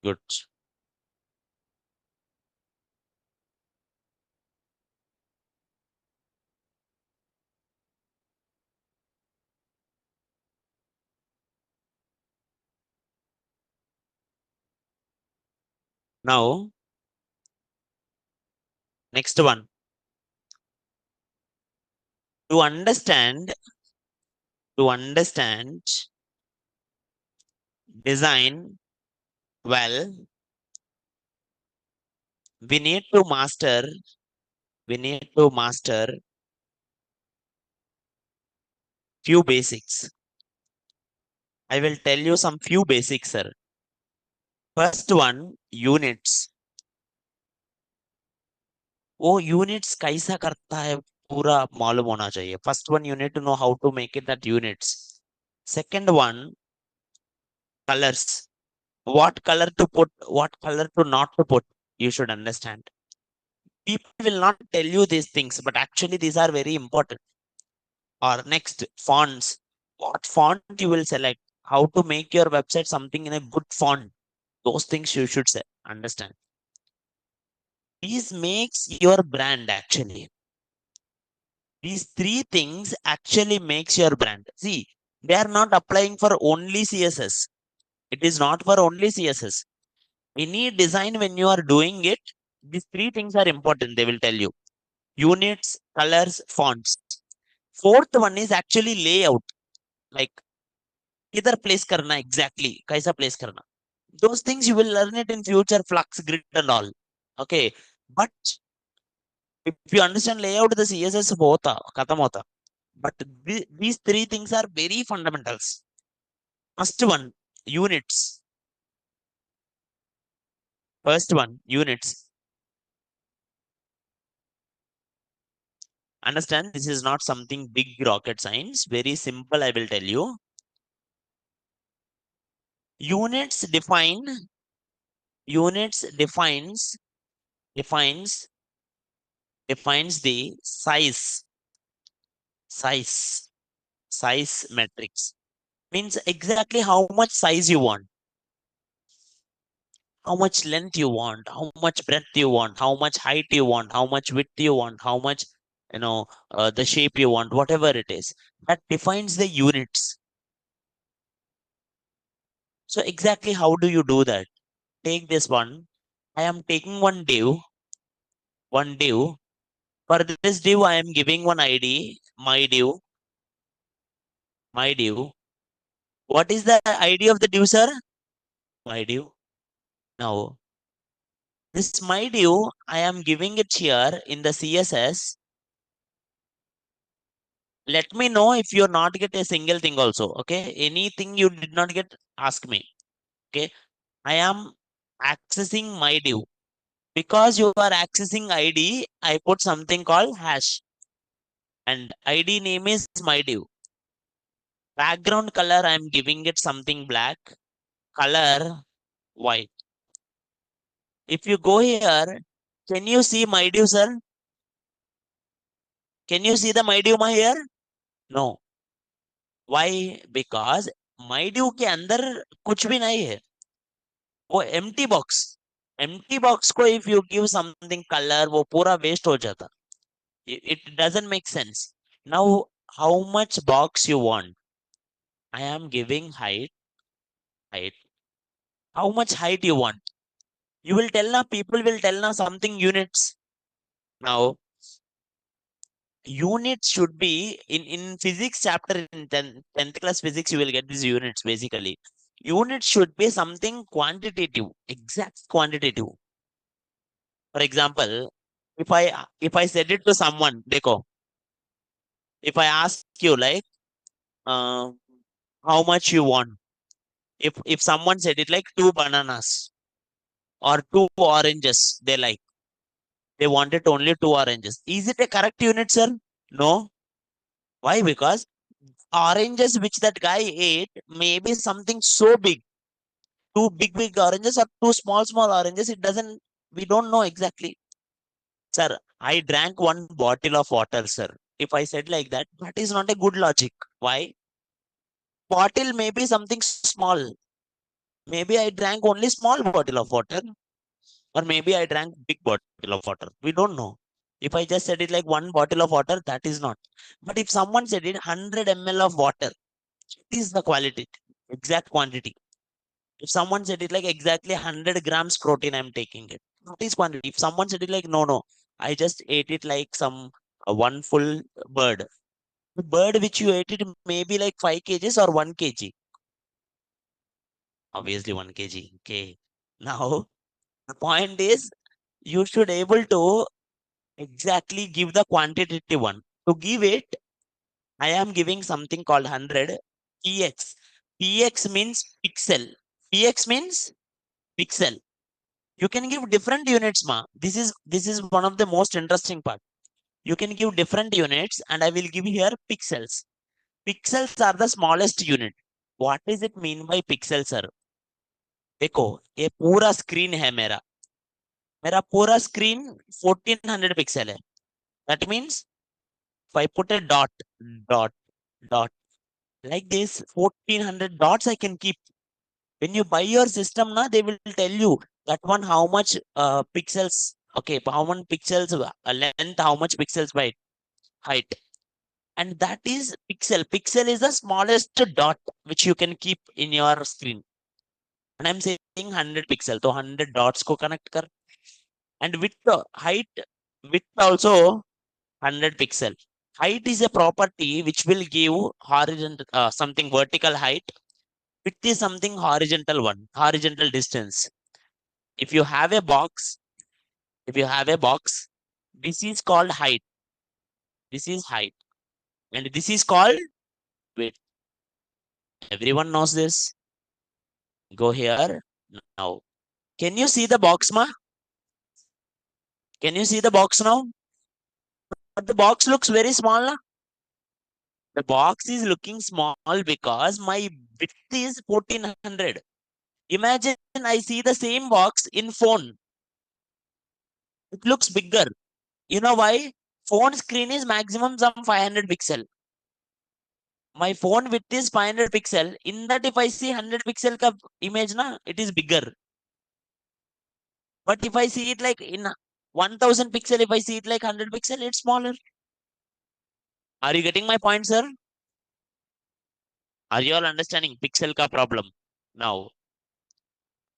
good. Now, next one. To understand, to understand design well, we need to master, we need to master few basics. I will tell you some few basics, sir. First one, units. वो units कैसा करता है पूरा मालूम होना चाहिए. First one, you need to know how to make it that units. Second one, colors. What color to put, what color to not to put, you should understand. People will not tell you these things, but actually these are very important. Or next, fonts. What font you will select, how to make your website something in a good font. Those things you should say, understand. These makes your brand actually. These three things actually makes your brand. See, they are not applying for only CSS. It is not for only CSS. Any design when you are doing it, these three things are important. They will tell you. Units, colors, fonts. Fourth one is actually layout. Like either place karna exactly. Kaisa place karna. Those things you will learn it in future, flux, grid and all. Okay. But if you understand layout, the CSS hota, khatam hota. But these three things are very fundamentals. First one, units. First one, units. Understand, this is not something big rocket science. Very simple, I will tell you. Units define, units defines, defines the size, size matrix. Means exactly how much size you want, how much length you want, how much breadth you want, how much height you want, how much width you want, how much, the shape you want, whatever it is. That defines the units. So exactly how do you do that? Take this one. I am taking one div, one div. For this div, I am giving one ID, my div. What is the ID of the div, sir? My div. Now, this my div, I am giving it here in the CSS. Let me know if you're not get a single thing also. Okay. Anything you did not get, ask me. Okay. I am accessing my div. Because you are accessing ID, I put something called hash. And ID name is my div. Background color, I'm giving it something black. Color, white. If you go here, can you see my div, sir? Can you see the my div here? No. Why? Because MyDew के अंदर कुछ भी नहीं है, वो empty box को if you give something color वो पूरा waste हो जाता. It doesn't make sense. Now, how much box you want? I am giving height. How much height you want? You will tell now, people will tell now something units. Now, units should be in physics chapter in 10th class physics, you will get these units basically. Units should be something quantitative, exact quantitative. For example, if I said it to someone, देखो, if I ask you like, uh, how much you want? If someone said it like two bananas or two oranges, they wanted only two oranges. Is it a correct unit, sir? No. Why? Because oranges which that guy ate may be something so big. Two big oranges or two small oranges. It doesn't. We don't know exactly, sir. I drank one bottle of water, sir. If I said like that, that is not a good logic. Why? Bottle may be something small. Maybe I drank only small bottle of water, or maybe I drank big bottle of water. We don't know. If I just said it like one bottle of water, that is not. But if someone said it 100 ml of water, it is the quality, exact quantity. If someone said it like exactly 100 grams protein, I'm taking it. That is quantity. If someone said it like no, I just ate it like some one full bird. The bird which you ate it may be like 5 kgs or 1 kg. Obviously 1 kg. Okay. Now the point is you should able to exactly give the quantitative one. To give it, I am giving something called 100 px. Px means pixel. Px means pixel. You can give different units, ma. This is one of the most interesting part. You can give different units, and I will give here pixels. Pixels are the smallest unit. What does it mean by pixels, sir? देखो ये पूरा screen है मेरा. मेरा पूरा screen 1400 pixel है. That means if I put a dot, dot like this, 1400 dots I can keep. When you buy your system, na, they will tell you that one how much pixels, okay, how many pixels length, how much pixels by height. And that is pixel. Pixel is the smallest dot which you can keep in your screen. And I'm saying 100 pixel, so 100 dots ko connect kar. And width, width also 100 pixel. Height is a property which will give horizontal something vertical height. Width is something horizontal one, horizontal distance. If you have a box, if you have a box, this is called height. This is height. And this is called width. Everyone knows this. Go here now. Can you see the box, ma? Can you see the box now? But the box looks very small, na? The box is looking small because my width is 1400. Imagine I see the same box in phone. It looks bigger. You know why? Phone screen is maximum some 500 pixel. My phone width is 500 pixel. In that, if I see 100 pixel ka image, na, it is bigger. But if I see it like in 1000 pixel, if I see it like 100 pixel, it's smaller. Are you getting my point, sir? Are you all understanding pixel ka problem? Now,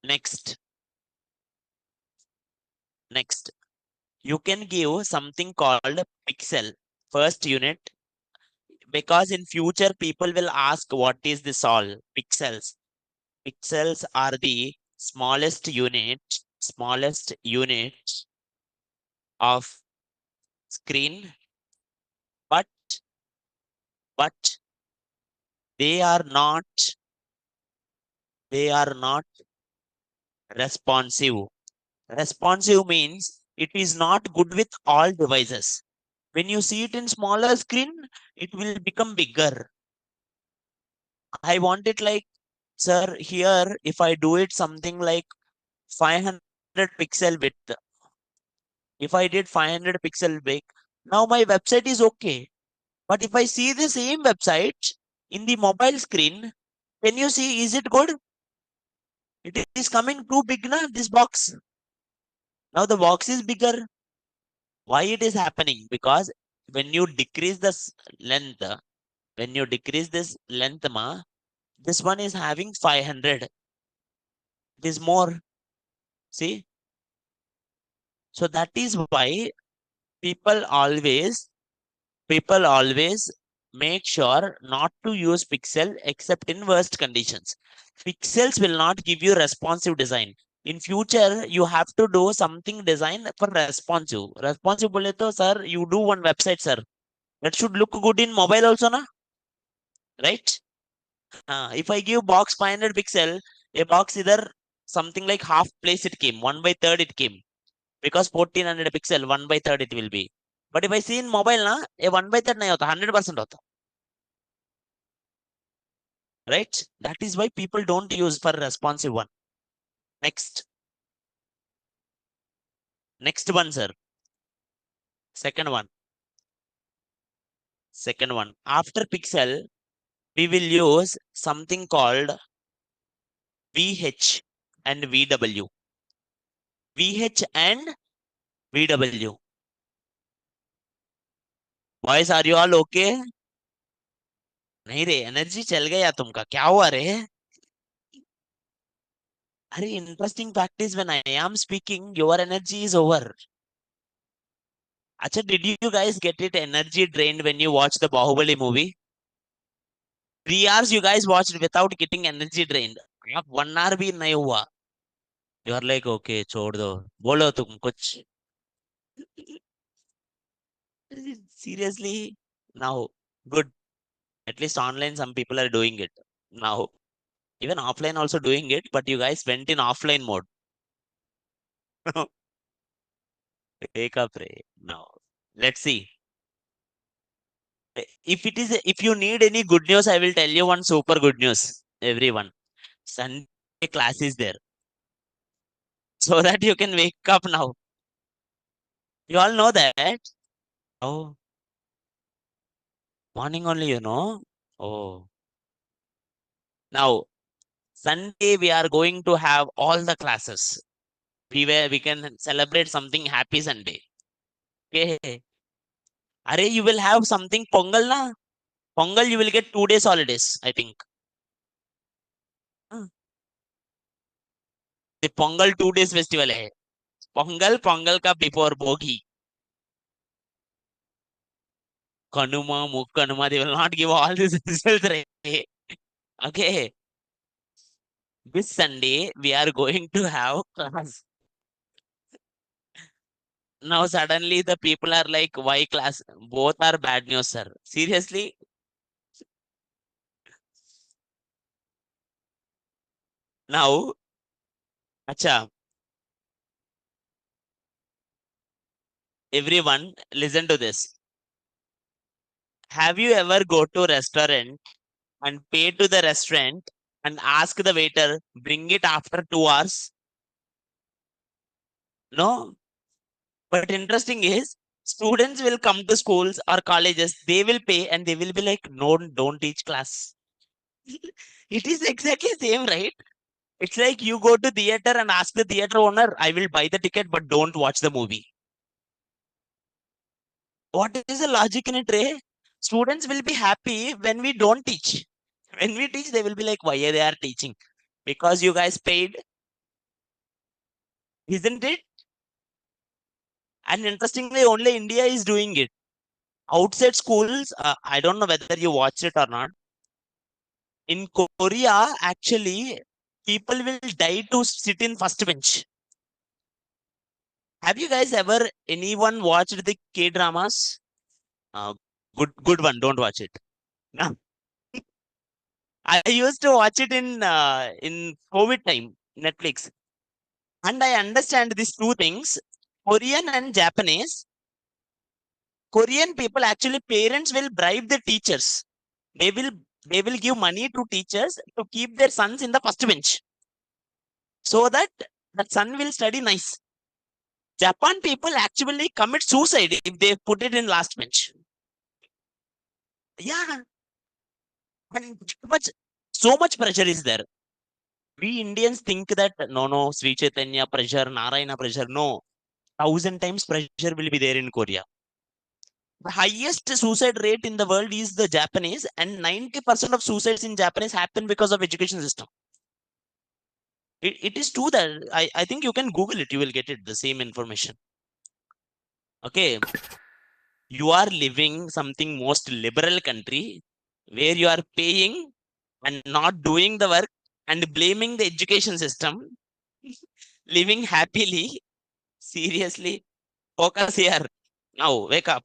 next, next, you can give something called pixel first unit, because in future people will ask what is this all pixels. Pixels are the smallest unit of screen, but but they are not they are not responsive. Responsive means it is not good with all devices. When you see it in smaller screen, it will become bigger. I want it like, sir, here if I do it something like 500 pixel width, if I did 500 pixel big, now my website is okay. But if I see the same website In the mobile screen, can you see, is it good? It is coming too big, na, this box. Now the box is bigger. Why it is happening? Because when you decrease this length, when you decrease this length, this one is having 500. It is more. See? So that is why people always people always make sure not to use pixel except in worst conditions. Pixels will not give you responsive design. In future, you have to do something design for responsive. Responsive bole to, sir, you do one website, sir. That should look good in mobile also, na? Right? If I give box 500 pixel, a box either something like half place it came, 1 by third it came. Because 1400 pixel, 1 by third it will be. But if I see in mobile, na, a 1 by third nahi hota, 100% hota. Right? That is why people don't use for responsive one. Next. Next one, sir. Second one. Second one. After pixel, we will use something called VH and VW. VH and VW. Boys, are you all okay? नहीं रे energy चल गया तुमका क्या हुआ रे अरे interesting fact is when I am speaking your energy is over अच्छा did you guys get it energy drained when you watch the Bahubali movie 3 hours you guys watched without getting energy drained अब 1 hour भी नहीं हुआ you are like okay छोड़ दो बोलो तुम कुछ seriously now good at least online some people are doing it now even offline also doing it but you guys went in offline mode wake up Ray. Now let's see if it is if you need any good news I will tell you one super good news everyone Sunday class is there so that you can wake up now you all know that oh morning only you know oh now Sunday we are going to have all the classes we can celebrate something happy Sunday okay Are you will have something Pongal na Pongal you will get 2 days holidays I think Hmm. The Pongal 2 days festival hai Pongal ka before Bogi Kanuma, Mukkanuma, they will not give all these results. Right? Okay, this Sunday we are going to have class. Now suddenly the people are like, why class? Both are bad news, sir. Seriously? Now, acha, everyone listen to this. Have you ever go to restaurant and pay to the restaurant and ask the waiter, bring it after 2 hours? No, but interesting is students will come to schools or colleges, they will pay and they will be like, no, don't teach class. It is exactly same, right? It's like you go to theater and ask the theater owner, I will buy the ticket, but don't watch the movie. What is the logic in it, Ray? Students will be happy when we don't teach. When we teach, they will be like, why they are teaching? Because you guys paid, isn't it? And interestingly, only India is doing it. Outside schools, I don't know whether you watch it or not. In Korea, actually, people will die to sit in first bench. Have you guys ever anyone watched the K dramas? Uh, good one. Don't watch it. No. I used to watch it in COVID time, Netflix, and I understand these two things: Korean and Japanese. Korean people actually parents will bribe the teachers. They will they will give money to teachers to keep their sons in the first bench so that that son will study nice. Japan people actually commit suicide if they put it in last bench. Yeah, And so much pressure is there. We Indians think that no, Sri Chaitanya pressure, Narayana pressure. No, 1,000 times pressure will be there in Korea. The highest suicide rate in the world is the Japanese, and 90% of suicides in Japanese happen because of education system. It is true that I think you can Google it, you will get it, the same information. Okay, you are living something most liberal country where you are paying and not doing the work and blaming the education system, living happily. Seriously, focus here. Now, wake up.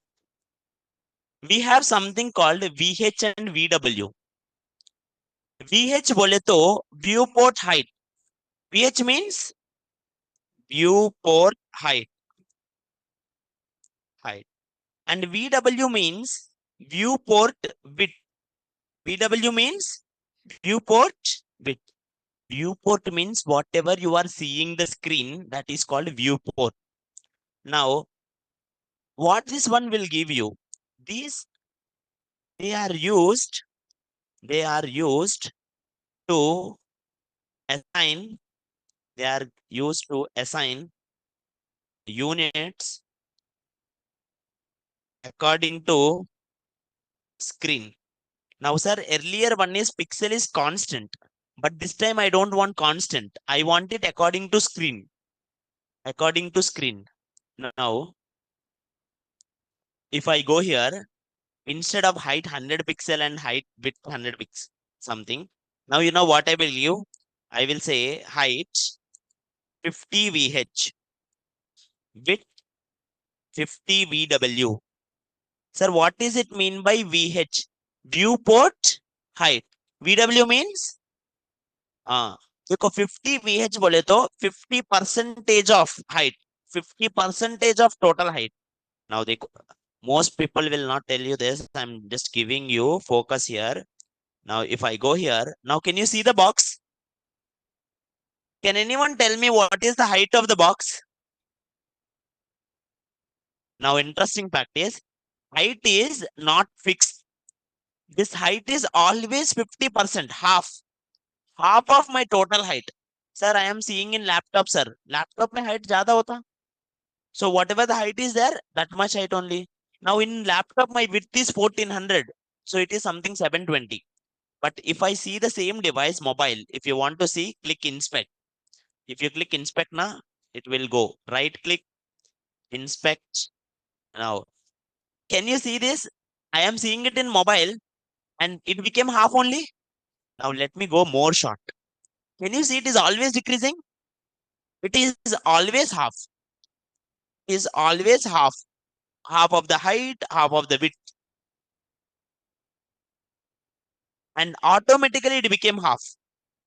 We have something called VH and VW. VH बोले तो viewport height. VH means viewport height, and VW means viewport width. VW means viewport width. Viewport means whatever you are seeing the screen, that is called viewport. Now, what this one will give you? These they are used. They are used to assign. They are used to assign units according to screen. Now, sir, earlier one is pixel is constant, but this time I don't want constant. I want it according to screen. According to screen. Now, if I go here, instead of height 100 pixel and height width 100 pixel something, now you know what I will give? I will say height 50 VH, width 50 VW. Sir, what does it mean by VH? Viewport height. VW means देखो 50 VH बोले तो 50% of height, 50% of total height. Now देखो, most people will not tell you this. I'm just giving you focus here. Now if I go here, now can you see the box? Can anyone tell me what is the height of the box? Now interesting fact is, height is not fixed. This height is always 50%, half of my total height. Sir, I am seeing in laptop, sir. Laptop mein height ज़्यादा होता. So whatever the height is there, that much height only. Now in laptop, my width is 1400. So it is something 720. But if I see the same device, mobile, if you want to see, click inspect. If you click inspect now, it will go. Right click, inspect. Now, can you see this? I am seeing it in mobile and it became half only. Now let me go more short. Can you see it is always decreasing? It is always half. It is always half. Half of the height, half of the width. And automatically it became half.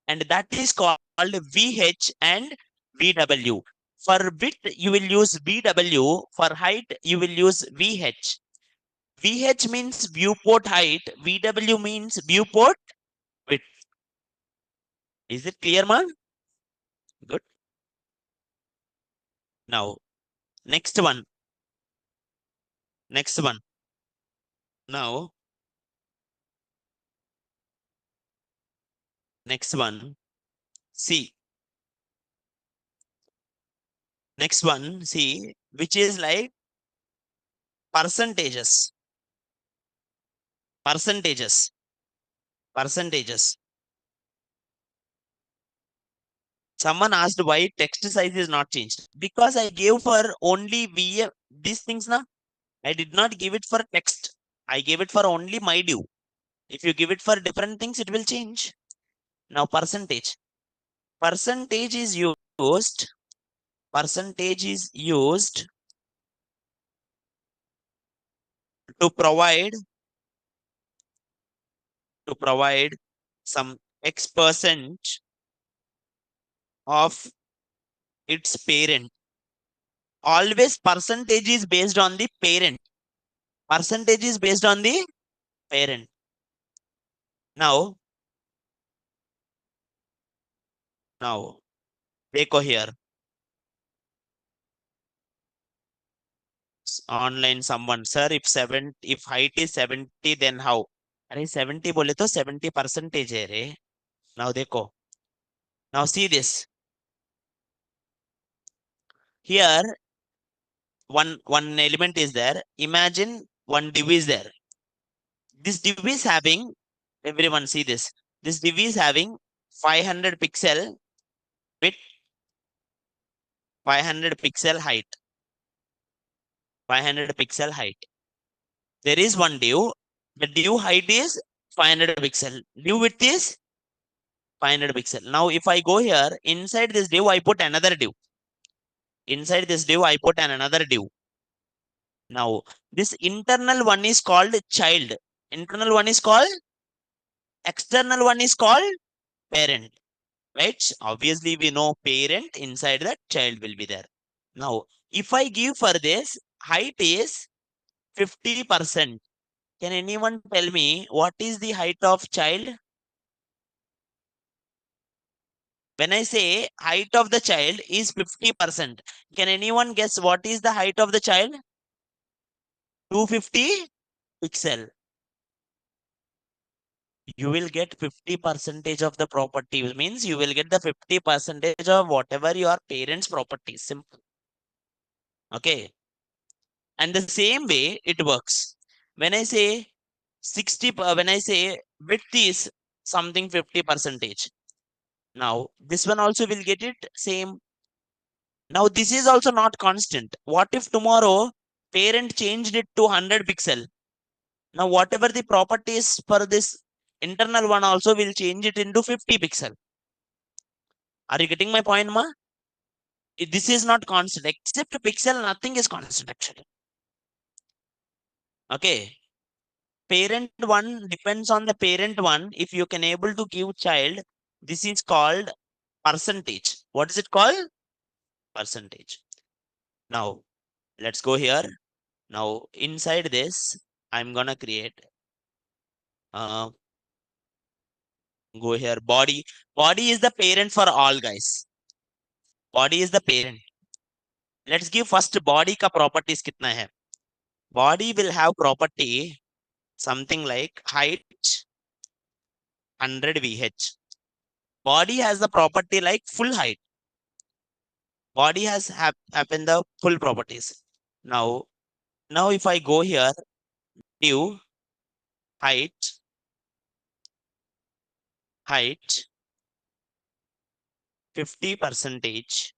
And that is called VH and VW. For width, you will use VW. For height, you will use VH. VH means viewport height. VW means viewport width. Is it clear, man? Good. Now, next one. Next one. Now, next one. See. Next one. See, which is like percentages. Percentages. Percentages. Someone asked why text size is not changed. Because I gave for only VF these things now. I did not give it for text. I gave it for only my due. If you give it for different things, it will change. Now percentage. Percentage is used. Percentage is used to provide some X% of its parent. Always percentage is based on the parent. Percentage is based on the parent. Now, देखो here. Online someone, sir, if height is 70, then how? अरे 70 बोले तो 70% है रे. Now देखो. Now see this. Here one element is there. Imagine one div is there. This div is having, everyone see this. This div is having 500 pixel width, 500 pixel height, 500 pixel height. There is one div. The div height is 500 pixel. Div width is 500 pixel. Now if I go here, inside this div, I put another div. Inside this div, I put another div. Now this internal one is called child. Internal one is called, external one is called parent. Right? Obviously, we know parent, inside that child will be there. Now, if I give for this, height is 50%. Can anyone tell me what is the height of child? When I say height of the child is 50%, can anyone guess what is the height of the child? 250 pixel. You will get 50 percentage of the property. Means you will get the 50 percentage of whatever your parents' property. Simple. Okay. And the same way it works. When I say 60, when I say width is something 50 percentage. Now this one also will get it same. Now this is also not constant. What if tomorrow parent changed it to 100 pixel? Now whatever the properties for this internal one also will change it into 50 pixel. Are you getting my point, ma? This is not constant. Except pixel, nothing is constant actually. Okay. Parent one depends on the parent one. If you can able to give child, this is called percentage. What is it called? Percentage. Now let's go here. Now inside this, I'm gonna create uh go here body. Body is the parent for all, guys. Body is the parent. Let's give first body ka properties kitna hai. Body will have property something like height 100 VH. Body has the property like full height. Body has happen the full properties. Now if I go here, div height 50 percentage,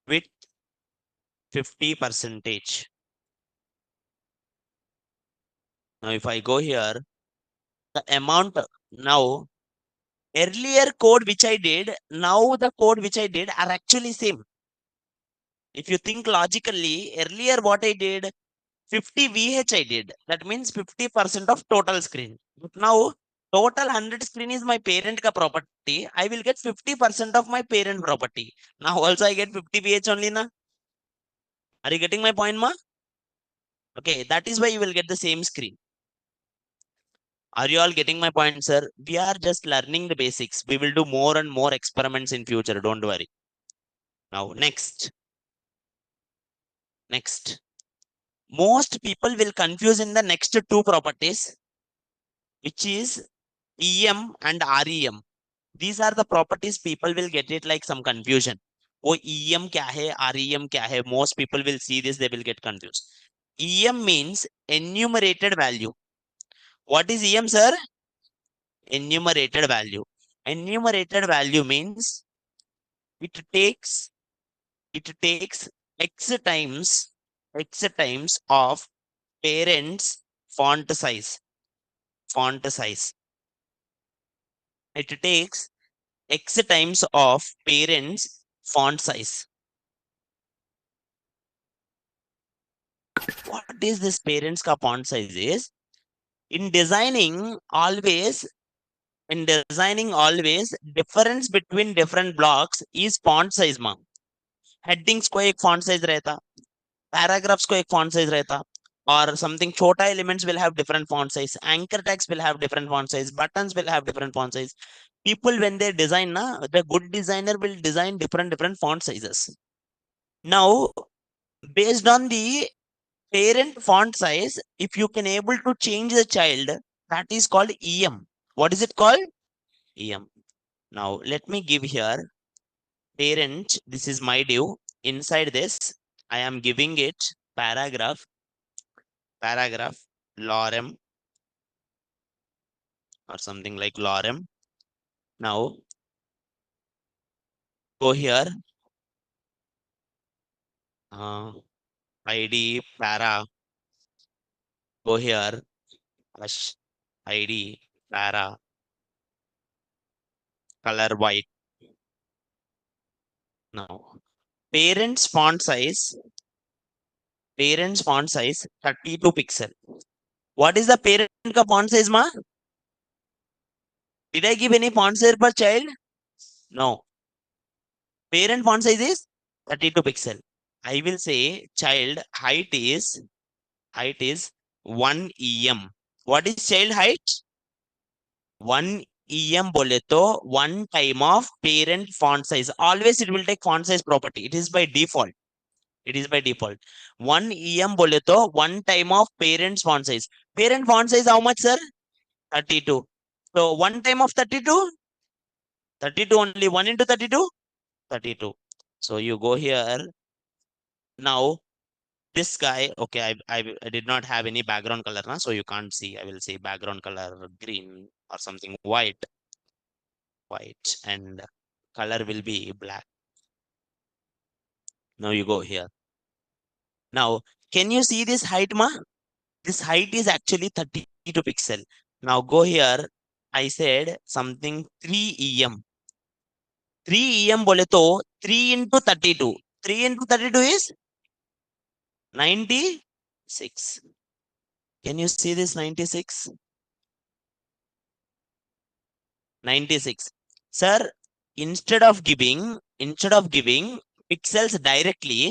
width 50 percentage. Now if I go here, the amount, now earlier code which I did, now the code which I did are actually same. If you think logically, earlier what I did, 50 VH I did. That means 50% of total screen. But now total 100 screen is my parent ka property. I will get 50% of my parent property. Now also I get 50 VH only na. Are you getting my point, ma? Okay, that is why you will get the same screen. Are you all getting my point, sir? We are just learning the basics. We will do more and more experiments in future. Don't worry. Now, next. Most people will confuse in the next two properties, which is EM and REM. These are the properties people will get it like some confusion. Oh, EM kya hai, REM kya hai? Most people will see this, they will get confused. EM means enumerated value. What is EM, sir? Enumerated value. Enumerated value means it takes x times of parents font size. It takes x times of parents font size. What is this parents ka font size is? In designing always difference between different blocks is font size ma. Headings को एक font size रहता, paragraphs को एक font size रहता, or something chota elements will have different font size, anchor tags will have different font size, buttons will have different font size. People when they design na, the good designer will design different font sizes. Now based on the parent font size, if you can able to change the child, That is called EM. What is it called? EM. Now let me give here parent. This is my div. Inside this, I am giving it paragraph lorem or something like lorem. Now go here, uh, ID para. Go here, hash ID para color white. Now parents font size 32 pixel. What is the parent ka font size, ma? Did I give any font size per child? No. Parent font size is 32 pixel. I will say child height is 1 em. What is child height? 1 em bole to one time of parent font size. Always it will take font size property. It is by default. It is by default. 1 em bole to one time of parent font size. Parent font size how much, sir? 32. So one time of 32? 32 only. 1 into 32? 32. So you go here. Now this guy, okay, I did not have any background color now, so you can't see. I will say background color green or something white, and color will be black. Now you go here. Now, can you see this height, ma? This height is actually 32 pixel. Now go here. I said something 3 em. 3 em bole to 3 into 32. 3 into 32 is 96. Can you see this 96? 96. Sir, instead of giving pixels directly,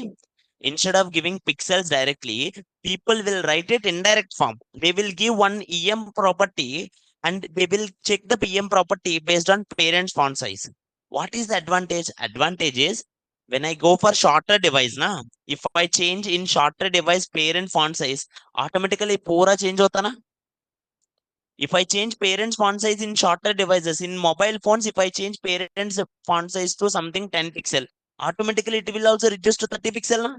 people will write it in direct form. They will give one EM property and they will check the PM property based on parent's font size. What is the advantage? Advantage is when I go for shorter device, na, if I change in shorter device parent font size, automatically pura change hota na. If I change parents font size in shorter devices, in mobile phones, if I change parents font size to something 10 pixel, automatically it will also reduce to 30 pixel. Na?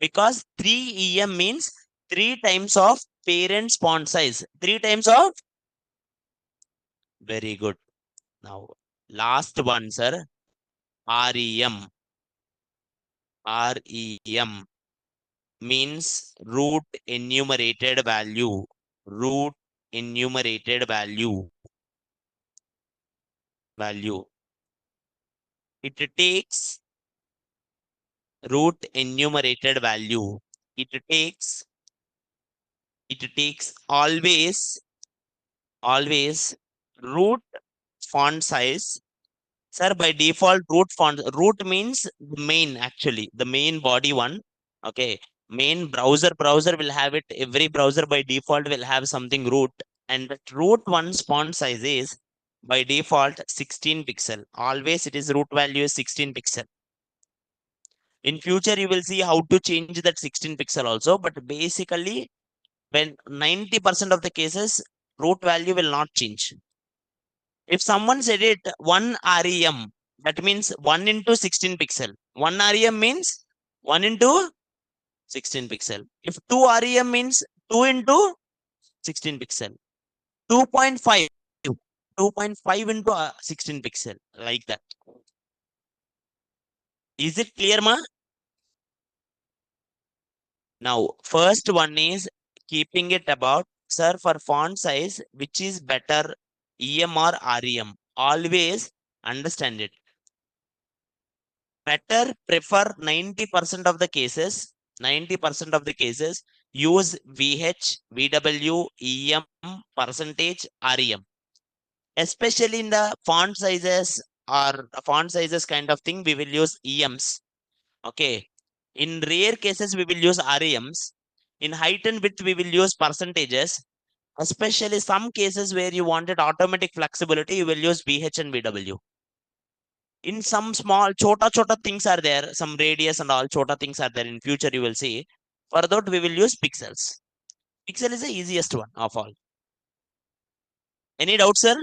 Because 3 em means 3 times of parents font size. 3 times of? Very good. Now, last one, sir. REM. REM means root enumerated value. Root enumerated value. It takes root enumerated value. It takes always root font size. Sir, by default, root means the main, actually, the main body one. Okay. Main browser will have it. Every browser by default will have something root. And that root one's font size is by default 16 pixel. Always it is root value is 16 pixel. In future, you will see how to change that 16 pixel also. But basically, when 90% of the cases, root value will not change. If someone said it 1 REM, that means 1 into 16 pixel. 1 REM means 1 into 16 pixel. If 2 REM means 2 into 16 pixel. 2.5. 2.5 into 16 pixel. Like that. Is it clear, ma? Now, first one is keeping it about, sir, for font size, which is better, EM or REM? Always understand it. Better prefer 90% of the cases, 90% of the cases, use VH, VW, EM, percentage, REM. Especially in the font sizes or font sizes kind of thing, we will use EMs. Okay. In rare cases, we will use REMs. In height and width, we will use percentages. Especially some cases where you wanted automatic flexibility, you will use VH and VW. In some small, chota things are there, some radius and all chota things are there. In future, you will see. For that, we will use pixels. Pixel is the easiest one of all. Any doubts, sir?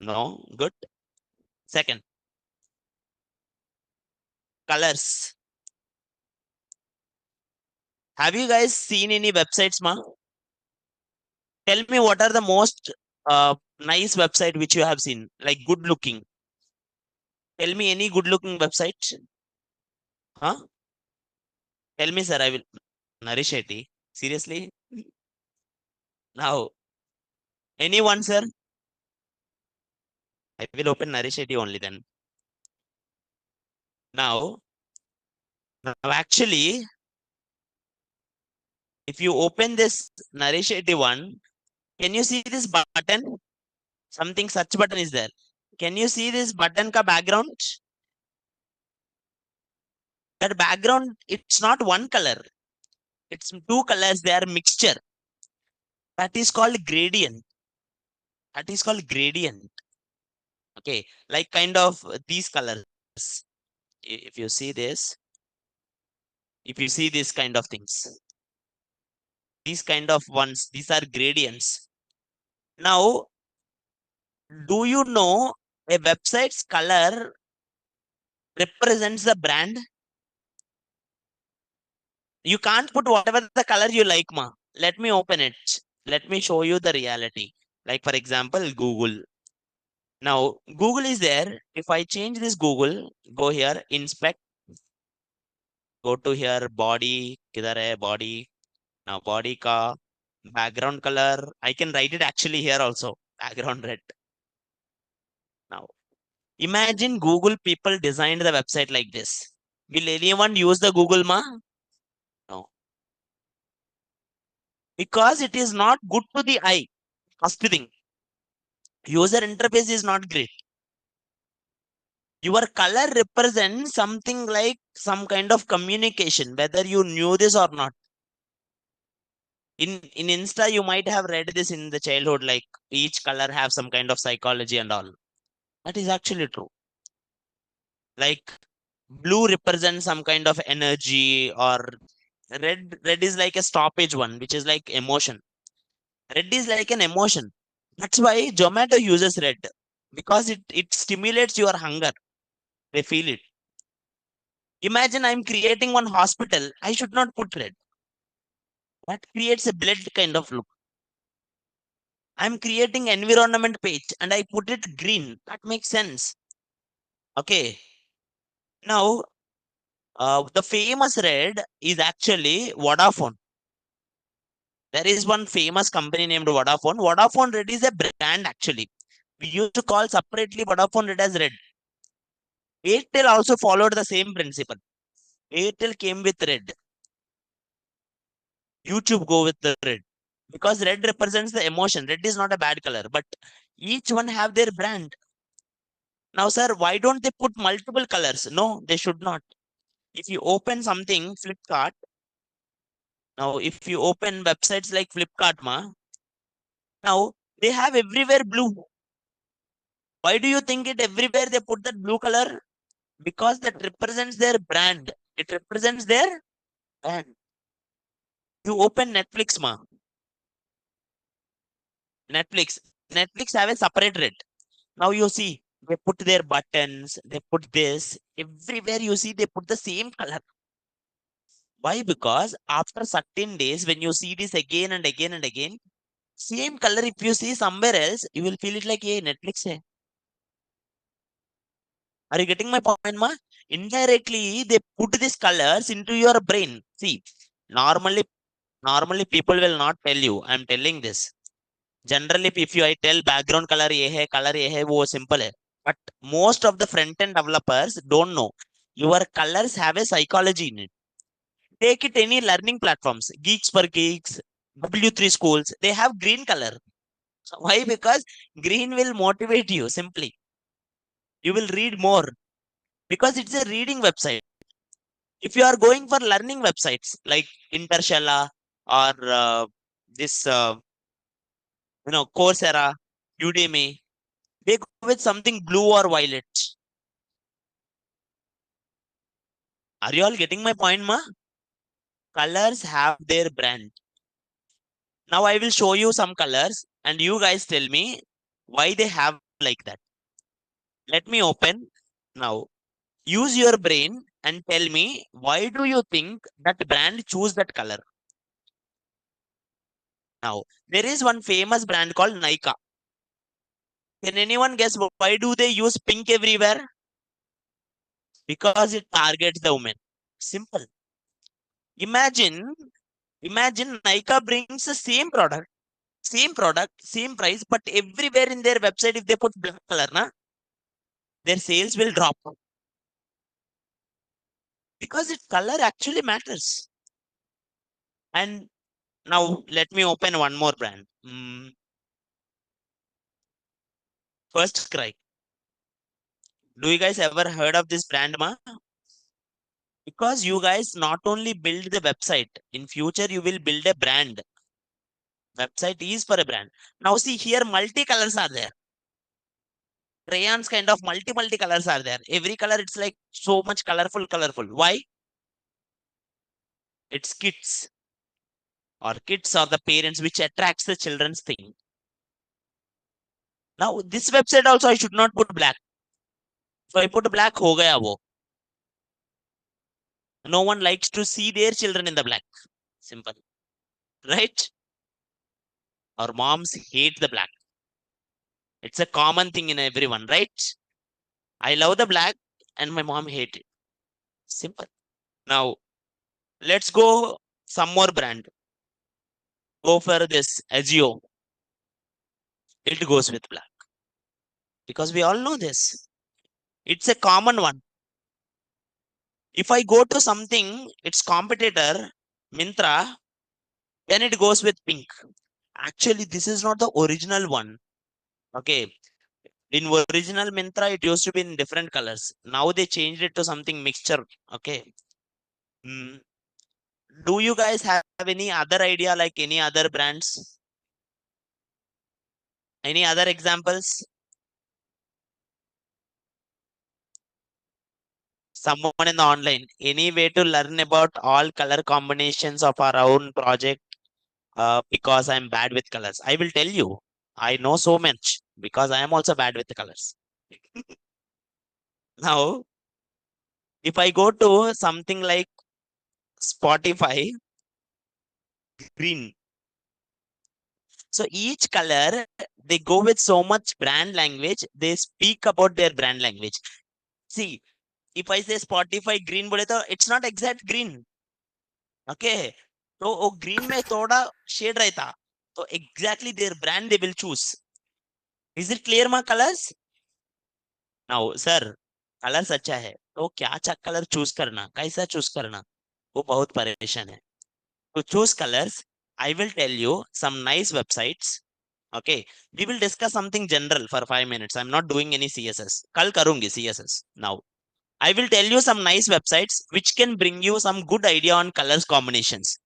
No. Good. Second, colors. Have you guys seen any websites, ma? Tell me what are the most nice website which you have seen, like good looking. Tell me any good looking website. Huh? Tell me, sir. I will. Nourish IT. Seriously? Now, anyone, sir? I will open Nourish IT only then. Now, now actually, if you open this Nourish IT one, can you see this button? Something such button is there. Can you see this button ka background? That background, it's not one color. It's two colors. They are mixture. That is called gradient. That is called gradient. Okay, like kind of these colors. If you see this, if you see this kind of things, these kind of ones, these are gradients. Now, do you know a website's color represents the brand? You can't put whatever the color you like, ma. Let me open it. Let me show you the reality. Like for example, Google. Now, Google is there. If I change this Google, go here, inspect, go to here, body, kidhar hai, body. Now, body ka background color. I can write it actually here also. Background red. Now, imagine Google people designed the website like this. Will anyone use the Google, ma? No. Because it is not good to the eye. First thing, user interface is not great. Your color represents something like some kind of communication, whether you knew this or not. In Insta, you might have read this in the childhood, like each color have some kind of psychology and all. That is actually true. Like blue represents some kind of energy, or red is like a stoppage one, which is like emotion. Red is like an emotion. That's why Zomato uses red, because it stimulates your hunger. They feel it. Imagine I'm creating one hospital. I should not put red. That creates a blood kind of look. I'm creating environment page and I put it green. That makes sense. Okay. Now, the famous red is actually Vodafone. There is one famous company named Vodafone. Vodafone Red is a brand actually. We used to call separately Vodafone Red as red. Airtel also followed the same principle. Airtel came with red. YouTube go with the red. Because red represents the emotion. Red is not a bad color, but each one have their brand. Now, sir, why don't they put multiple colors? No, they should not. If you open something, Flipkart, now if you open websites like Flipkart, now they have everywhere blue. Why do you think it everywhere they put that blue color? Because that represents their brand. It represents their brand. You open Netflix, Netflix. Netflix have a separate red. Now you see, they put their buttons, they put this. Everywhere you see, they put the same color. Why? Because after certain days, when you see this again and again and again, same color, if you see somewhere else, you will feel it like, hey, Netflix. Hai. Are you getting my point, ma? Indirectly, they put these colors into your brain. See, normally, normally people will not tell you. I'm telling this. Generally, if you I tell background color ye hai, wo simple hai. But most of the front-end developers don't know. Your colors have a psychology in it. Take it any learning platforms, Geeks for Geeks, W3 schools, they have green color. Why? Because green will motivate you simply. You will read more because it's a reading website. If you are going for learning websites like Intershella or this, Coursera, Udemy, they go with something blue or violet. Are you all getting my point, ma? Colors have their brand. Now I will show you some colors and you guys tell me why they have like that. Let me open now. Use your brain and tell me why do you think that brand choose that color? Now, there is one famous brand called Nika. Can anyone guess why do they use pink everywhere? Because it targets the women. Simple. Imagine, imagine Nika brings the same product, same price, but everywhere in their website, if they put black color, their sales will drop because its color actually matters. And now let me open one more brand. First Cry. Do you guys ever heard of this brand, ma? Because you guys not only build the website, in future you will build a brand. Website is for a brand. Now see here, multicolors are there. Crayons kind of multi colors are there. Every color it's like so much colorful. Why? It's kids or the parents which attracts the children's thing. Now this website also I should not put black. So I put black, ho gaya wo. No one likes to see their children in the black. Simple. Right? Our moms hate the black. It's a common thing in everyone, right? I love the black and my mom hate it. Simple. Now let's go some more brand. Go for this Azio. It goes with black. Because we all know this. It's a common one. If I go to something, its competitor, Mintra, then it goes with pink. Actually, this is not the original one. Okay. In original Mintra, it used to be in different colors. Now they changed it to something mixture. Okay. Hmm. Do you guys have any other idea like any other brands? Any other examples? Someone in the online. Any way to learn about all color combinations of our own project? Because I'm bad with colors. I will tell you. I know so much because I am also bad with the colors. Now, if I go to something like Spotify, green. So each color, they go with so much brand language. They speak about their brand language. See, if I say Spotify green बोले तो it's not exact green. Okay. तो वो green में थोड़ा shade रहता. तो exactly their brand they will choose. Is it clear my colors? Now, sir, colours अच्छा है तो क्या अच्छा कलर चूज करना कैसा चूज करना वो बहुत परेशान है to choose colors I will tell you some nice websites. Okay, we will discuss something general for 5 minutes. I'm not doing any CSS. Kal karungi CSS. Now I will tell you some nice websites which can bring you some good idea on colors combinations.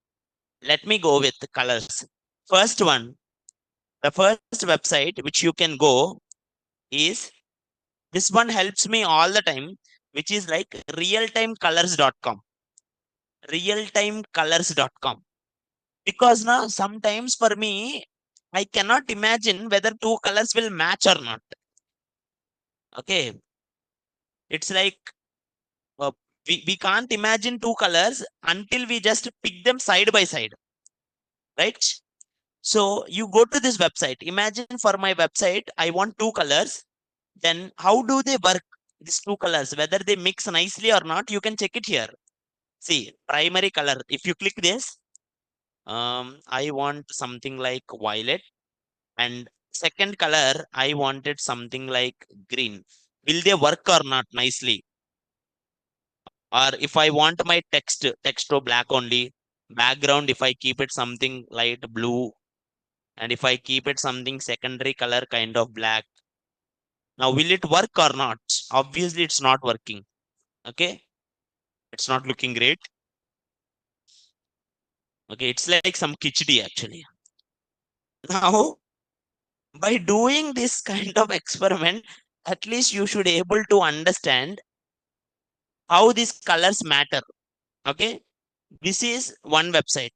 Let me go with colors. First one, the first website which you can go is this one helps me all the time, which is like realtimecolors.com. Realtimecolors.com. Because now sometimes for me, I cannot imagine whether two colors will match or not. Okay. It's like uh, we can't imagine two colors until we just pick them side by side. Right? So you go to this website. Imagine for my website, I want two colors. Then how do they work? These two colors, whether they mix nicely or not, you can check it here. See, primary color. If you click this, I want something like violet, and second color, I wanted something like green. Will they work or not nicely? Or if I want my text to black only, background, if I keep it something light blue, and if I keep it something secondary color kind of black, now will it work or not? Obviously, it's not working. Okay, it's not looking great. Okay, it's like some khichdi actually. Now, by doing this kind of experiment, at least you should able to understand how these colors matter. Okay, this is one website,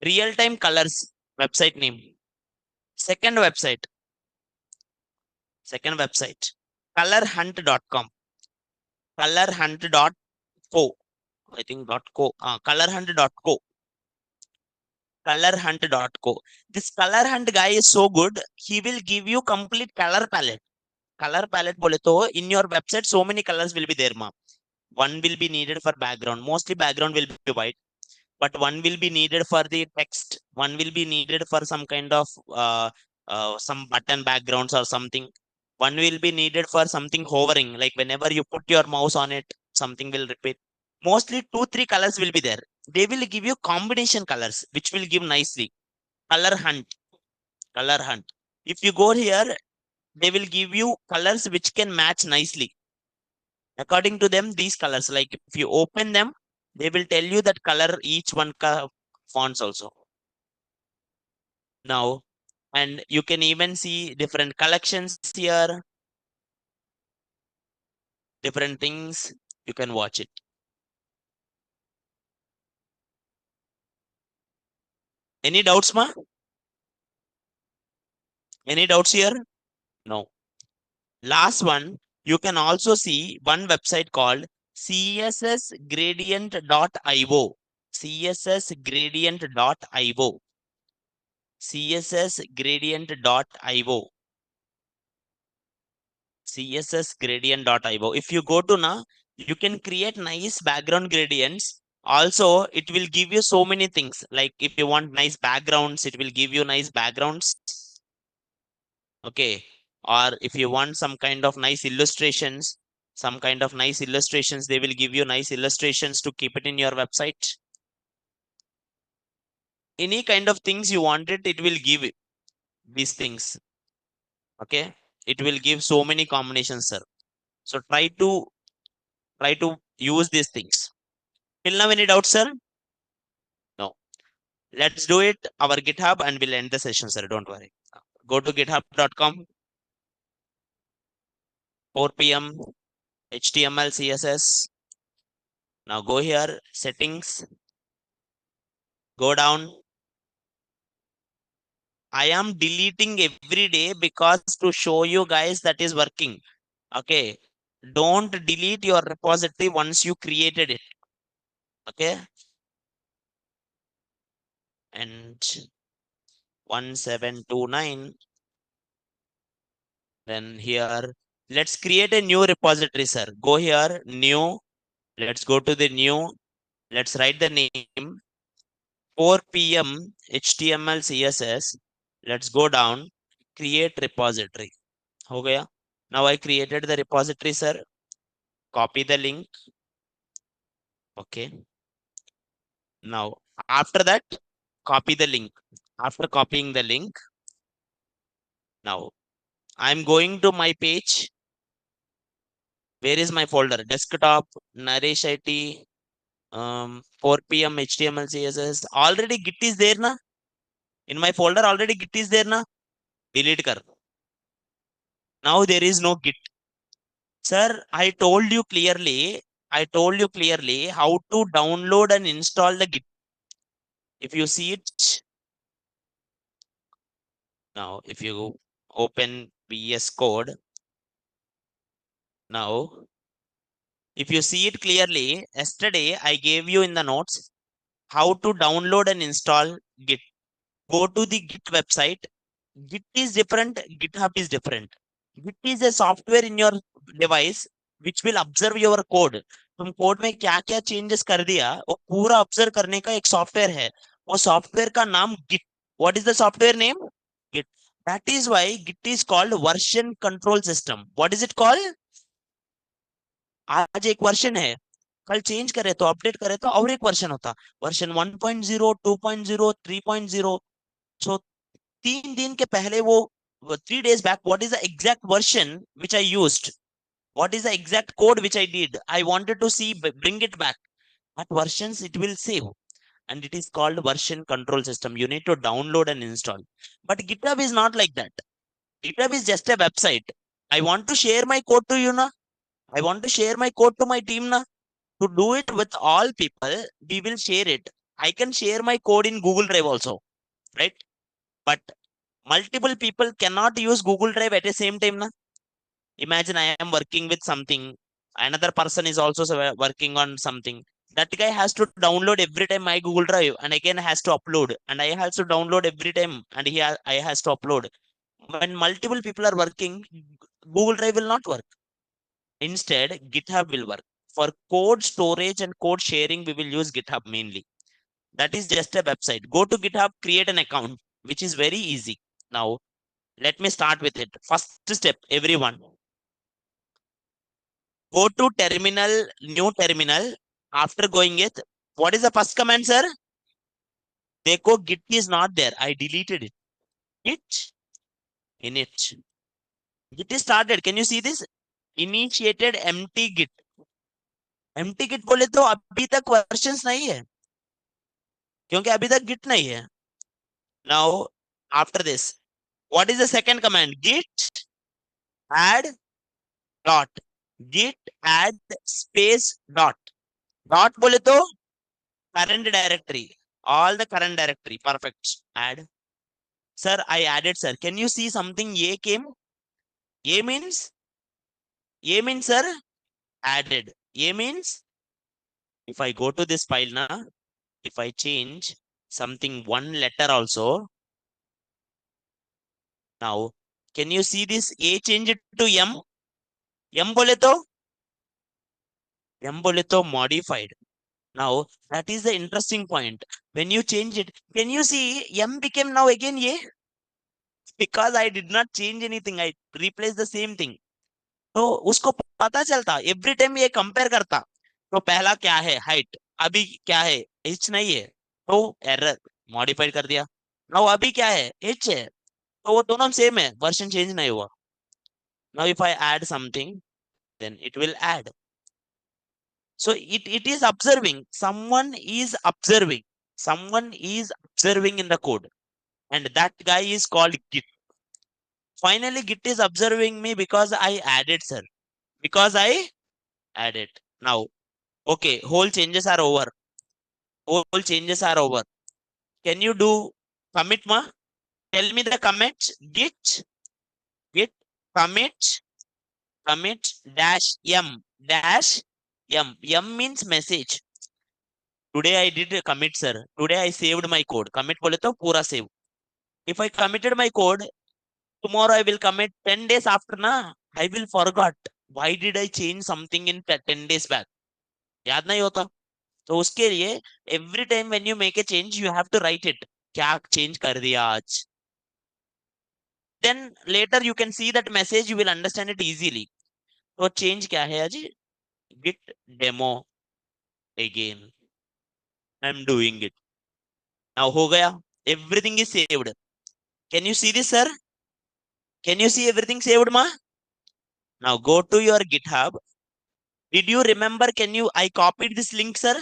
real time colors. website name. Second website, colorhunt.com, colorhunt.co, I think .co, colorhunt.co, colorhunt.co. This color hunt guy is so good. He will give you complete color palette. Color palette bole to in your website so many colors will be there, ma. One will be needed for background. Mostly background will be white, but one will be needed for the text. One will be needed for some kind of some button backgrounds or something. One will be needed for something hovering, like whenever you put your mouse on it, something will repeat. Mostly two, three colors will be there. They will give you combination colors, which will give nicely. Color hunt, color hunt. If you go here, they will give you colors which can match nicely. According to them, these colors, like if you open them, they will tell you that color each one fonts also. Now, and you can even see different collections here, different things. You can watch it. Any doubts, ma? Any doubts here? No. Last one, you can also see one website called cssgradient.io. cssgradient.io. cssgradient.io. cssgradient.io. If you go to now, you can create nice background gradients. Also, it will give you so many things. Like if you want nice backgrounds, it will give you nice backgrounds. Okay. Or if you want some kind of nice illustrations, they will give you nice illustrations to keep it in your website. Any kind of things you wanted, it will give these things. Okay. It will give so many combinations, sir. So try to use these things. Till now, any doubts, sir? No. Let's do it our GitHub and we'll end the session, sir. Don't worry. Go to github.com, 4 p.m. HTML, CSS. Now go here, settings, go down. I am deleting every day because to show you guys that is working. Okay. Don't delete your repository once you created it. Okay. And 1729. Then here, let's create a new repository, sir. Go here, new. Let's go to the new. Let's write the name 4 p.m. HTML CSS. Let's go down, create repository. हो गया. Now I created the repository, sir. Copy the link. Okay. Now, after that, copy the link. After copying the link, now I'm going to my page. Where is my folder? Desktop, Naresh IT, 4 p.m. HTML CSS. Already Git is there, na? In my folder, already Git is there, na? Delete kar. Now there is no Git. Sir, I told you clearly how to download and install the Git. If you see it, now if you open VS Code, now if you see it clearly, yesterday I gave you in the notes how to download and install Git. Go to the Git website. Git is different, GitHub is different. Git is a software in your device which will observe your code. तुम code में क्या क्या changes कर दिया वो पूरा observe करने का एक सॉफ्टवेयर है. वो सॉफ्टवेयर का नाम Git. What is the software name? Git. That is why Git is called version control system. What is it called? आज एक वर्जन है, कल चेंज करे तो अपडेट करे तो और एक वर्जन होता. वर्जन 1.0, 2.0, 3.0. सो 3 दिन के पहले वो 3 days back, what is the exact version which I used? What is the exact code which I did? I wanted to see, bring it back. What versions it will save? And it is called version control system. You need to download and install. But GitHub is not like that. GitHub is just a website. I want to share my code to you now. I want to share my code to my team now. To do it with all people, we will share it. I can share my code in Google Drive also, right? but multiple people cannot use Google Drive at the same time na. Imagine I am working with something, another person is also working on something. That guy has to download every time my Google Drive and again has to upload, and I has to download every time and I has to upload. When multiple people are working, Google Drive will not work. Instead, GitHub will work. For code storage and code sharing, we will use GitHub mainly. That is just a website. Go to GitHub, create an account, which is very easy. Now, let me start with it. First step, everyone. Go to terminal, new terminal. After going it, what is the first command, sir? Dekho, Git is not there. I deleted it. Git, init. Git is started. Can you see this? Initiated empty Git. Empty Git बोले तो अभी तक versions नहीं है, क्योंकि अभी तक Git नहीं है. Now, after this, what is the second command? Git add dot. Git add space dot. Dot बोले तो current directory. All the current directory. Perfect. Add. Sir, I added, sir. Can you see something A came? A means? A means, sir, added. A means, if I go to this file now, if I change something one letter also, now, can you see this A change it to M? M bole to? M bole to modified. Now, that is the interesting point. When you change it, can you see M became now again A? Because I did not change anything. I replaced the same thing. तो उसको पता चलता, every time ये compare करता. तो पहला क्या है? हाइट. अभी क्या है? एच नहीं है, तो एरर, मॉडिफाइड कर दिया. नाउ अभी क्या है? एच है, तो वो दोनों सेम है, वर्जन चेंज नहीं हुआ. Now if I add something, then it will add. So it is observing. Someone is observing in the code, and that guy is called Git. Finally, Git is observing me because I added, sir. Because I added. Now, okay, whole changes are over. Whole changes are over. Can you do commit, ma? Tell me the commit. Git commit dash m. M means message. Today I did a commit, sir. Today I saved my code. Commit bole to pura save. If I committed my code, tomorrow I will commit 10 days after na. I will forgot. Why did I change something in 10 days back? याद नहीं होता. तो उसके लिए every time when you make a change, you have to write it. क्या change कर दिया आज? Then later you can see that message, you will understand it easily. तो change क्या है अजी? Git demo again. I'm doing it. Now हो गया. Everything is saved. Can you see this, sir? Can you see everything saved, ma? Now go to your GitHub. Did you remember? I copied this link, sir.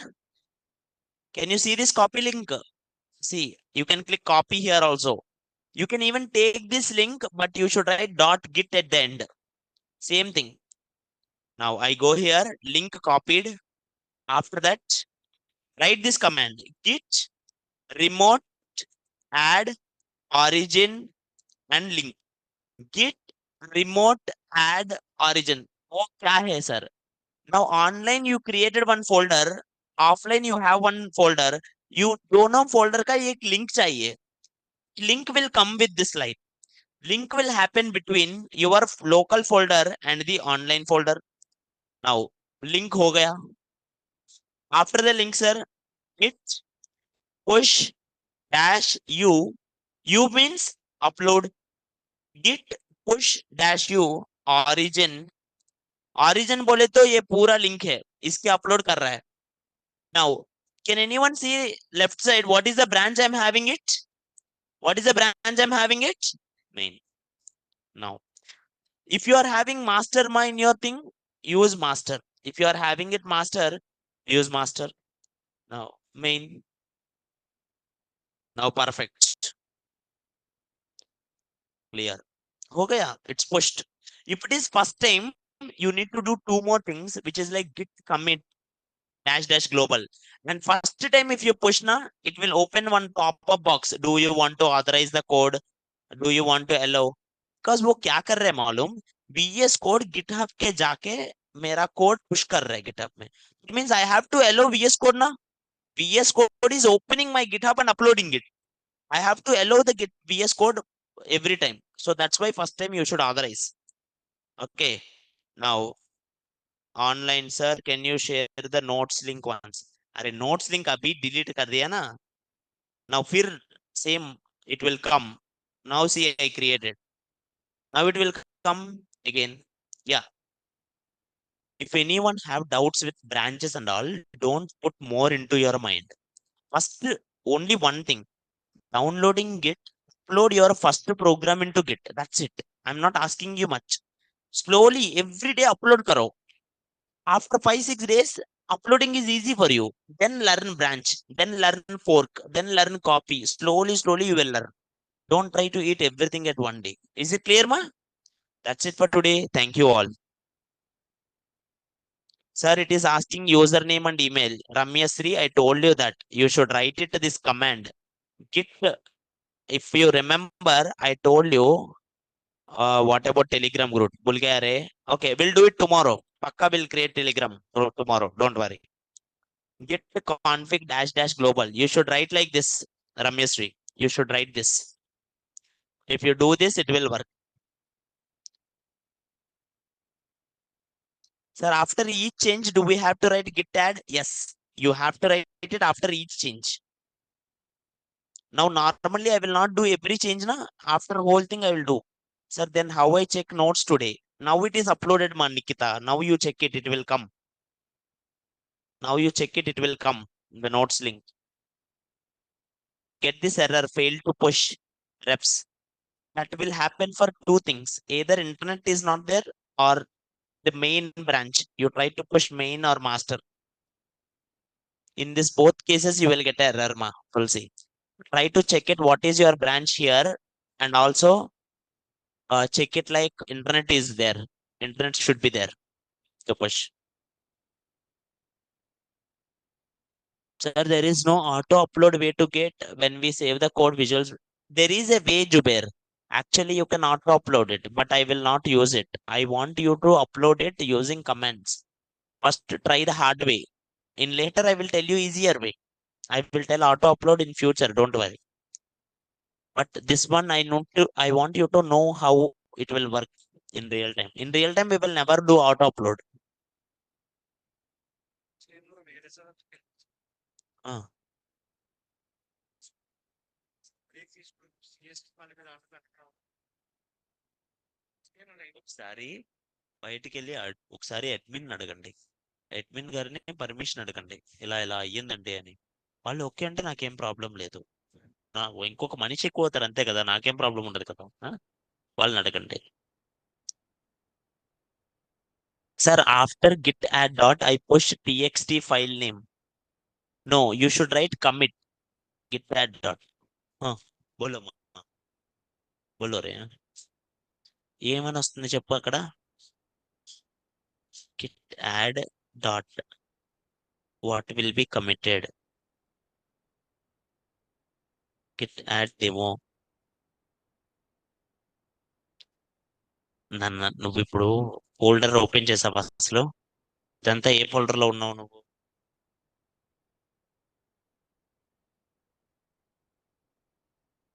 Can you see this copy link? See, you can click copy here also. You can even take this link, but you should write .git at the end. Same thing. Now I go here, link copied. After that, write this command: git remote add origin and link. Git remote add origin. वो क्या है, sir? Now online you created one folder, offline you have one folder. You दोनों folder का एक link चाहिए. Link will come with this slide. Link will happen between your local folder and the online folder. Now link हो गया. After the link, sir, it push dash u. U means upload. Git push dash u origin. Origin बोले तो ये पूरा link है, इसके upload कर रहा है. Now, can anyone see left side? What is the branch I'm having it? What is the branch I'm having it? Main. Now, if you are having master in your thing, use master. If you are having it master, use master. Now, main. Now, perfect. Clear. हो गया. It's pushed. If it is first time, you need to do two more things, which is like git commit. dash dash global. And first time if you push na, it will open one pop-up box. Do you want to authorize the code? Do you want to allow? Because वो क्या कर रहे हैं मालूम? VS Code GitHub के जाके मेरा code push कर रहा है GitHub में. It means I have to allow VS Code ना. VS Code is opening my GitHub and uploading it. I have to allow the VS Code every time. So that's why first time you should authorize. Okay. Now, online sir, can you share the notes link once? अरे notes link अभी delete कर दिया ना. Now फिर same it will come. Now see I created. Now it will come again. Yeah. If anyone have doubts with branches and all, don't put more into your mind. First, only one thing. Downloading Git, upload your first program into Git. That's it. I'm not asking you much. Slowly, every day upload karo. After 5 6 days, uploading is easy for you. Then learn branch, then learn fork, then learn copy. Slowly, you will learn. Don't try to eat everything at one day. Is it clear, ma? That's it for today. Thank you all. Sir, it is asking username and email. Ramya Sri, I told you that you should write it this command. Git, if you remember, I told you what about Telegram group? Bulgare. Okay, we'll do it tomorrow. Pakka will create Telegram group tomorrow. Don't worry. Git config dash dash global. You should write like this, Ramyasri. You should write this. If you do this, it will work. Sir, after each change, do we have to write git add? Yes. You have to write it after each change. Now, normally I will not do every change. Na? After whole thing, I will do. Sir, then how I check notes today? Now it is uploaded, man, Nikita. Now you check it, it will come. Now you check it, it will come. The notes link. Get this error, failed to push reps. That will happen for two things. Either internet is not there or the main branch. You try to push main or master. In this both cases, you will get error, ma. Tulsi. Try to check it. What is your branch here? And also check it like internet is there. Internet should be there to push. Sir, there is no auto upload way to get when we save the code visuals. There is a way, Jubair. Actually, you can auto upload it, but I will not use it. I want you to upload it using commands. First, try the hard way. In later, I will tell you easier way. I will tell auto upload in future. Don't worry. But this one, I want you to know how it will work in real time. In real time, we will never do auto upload. Ah. ఒకసారి బయటికి వెళ్ళి ఒకసారి admin అడగండి. Admin గారిని permission అడగండి, ఇలా ఇలా అయ్యిందండి అని. వాళ్ళు ఓకే అంటే నాకేం ప్రాబ్లం లేదు. నాకు ఇంకొక మనిషి ఎక్కువ అవుతారు అంతే కదా, నాకేం ప్రాబ్లం ఉండదు కదా. వాళ్ళని అడగండి. Sir after Git add dot I push txt file name. No you should write commit Git add dot. బోలో బోలో రే. ఏమని వస్తుంది చెప్పు అక్కడ. Git add dot what will be committed. Git add demo. నువ్వు ఇప్పుడు ఫోల్డర్ ఓపెన్ చేసావు అసలు. ఇదంతా ఏ ఫోల్డర్ లో ఉన్నావు నువ్వు?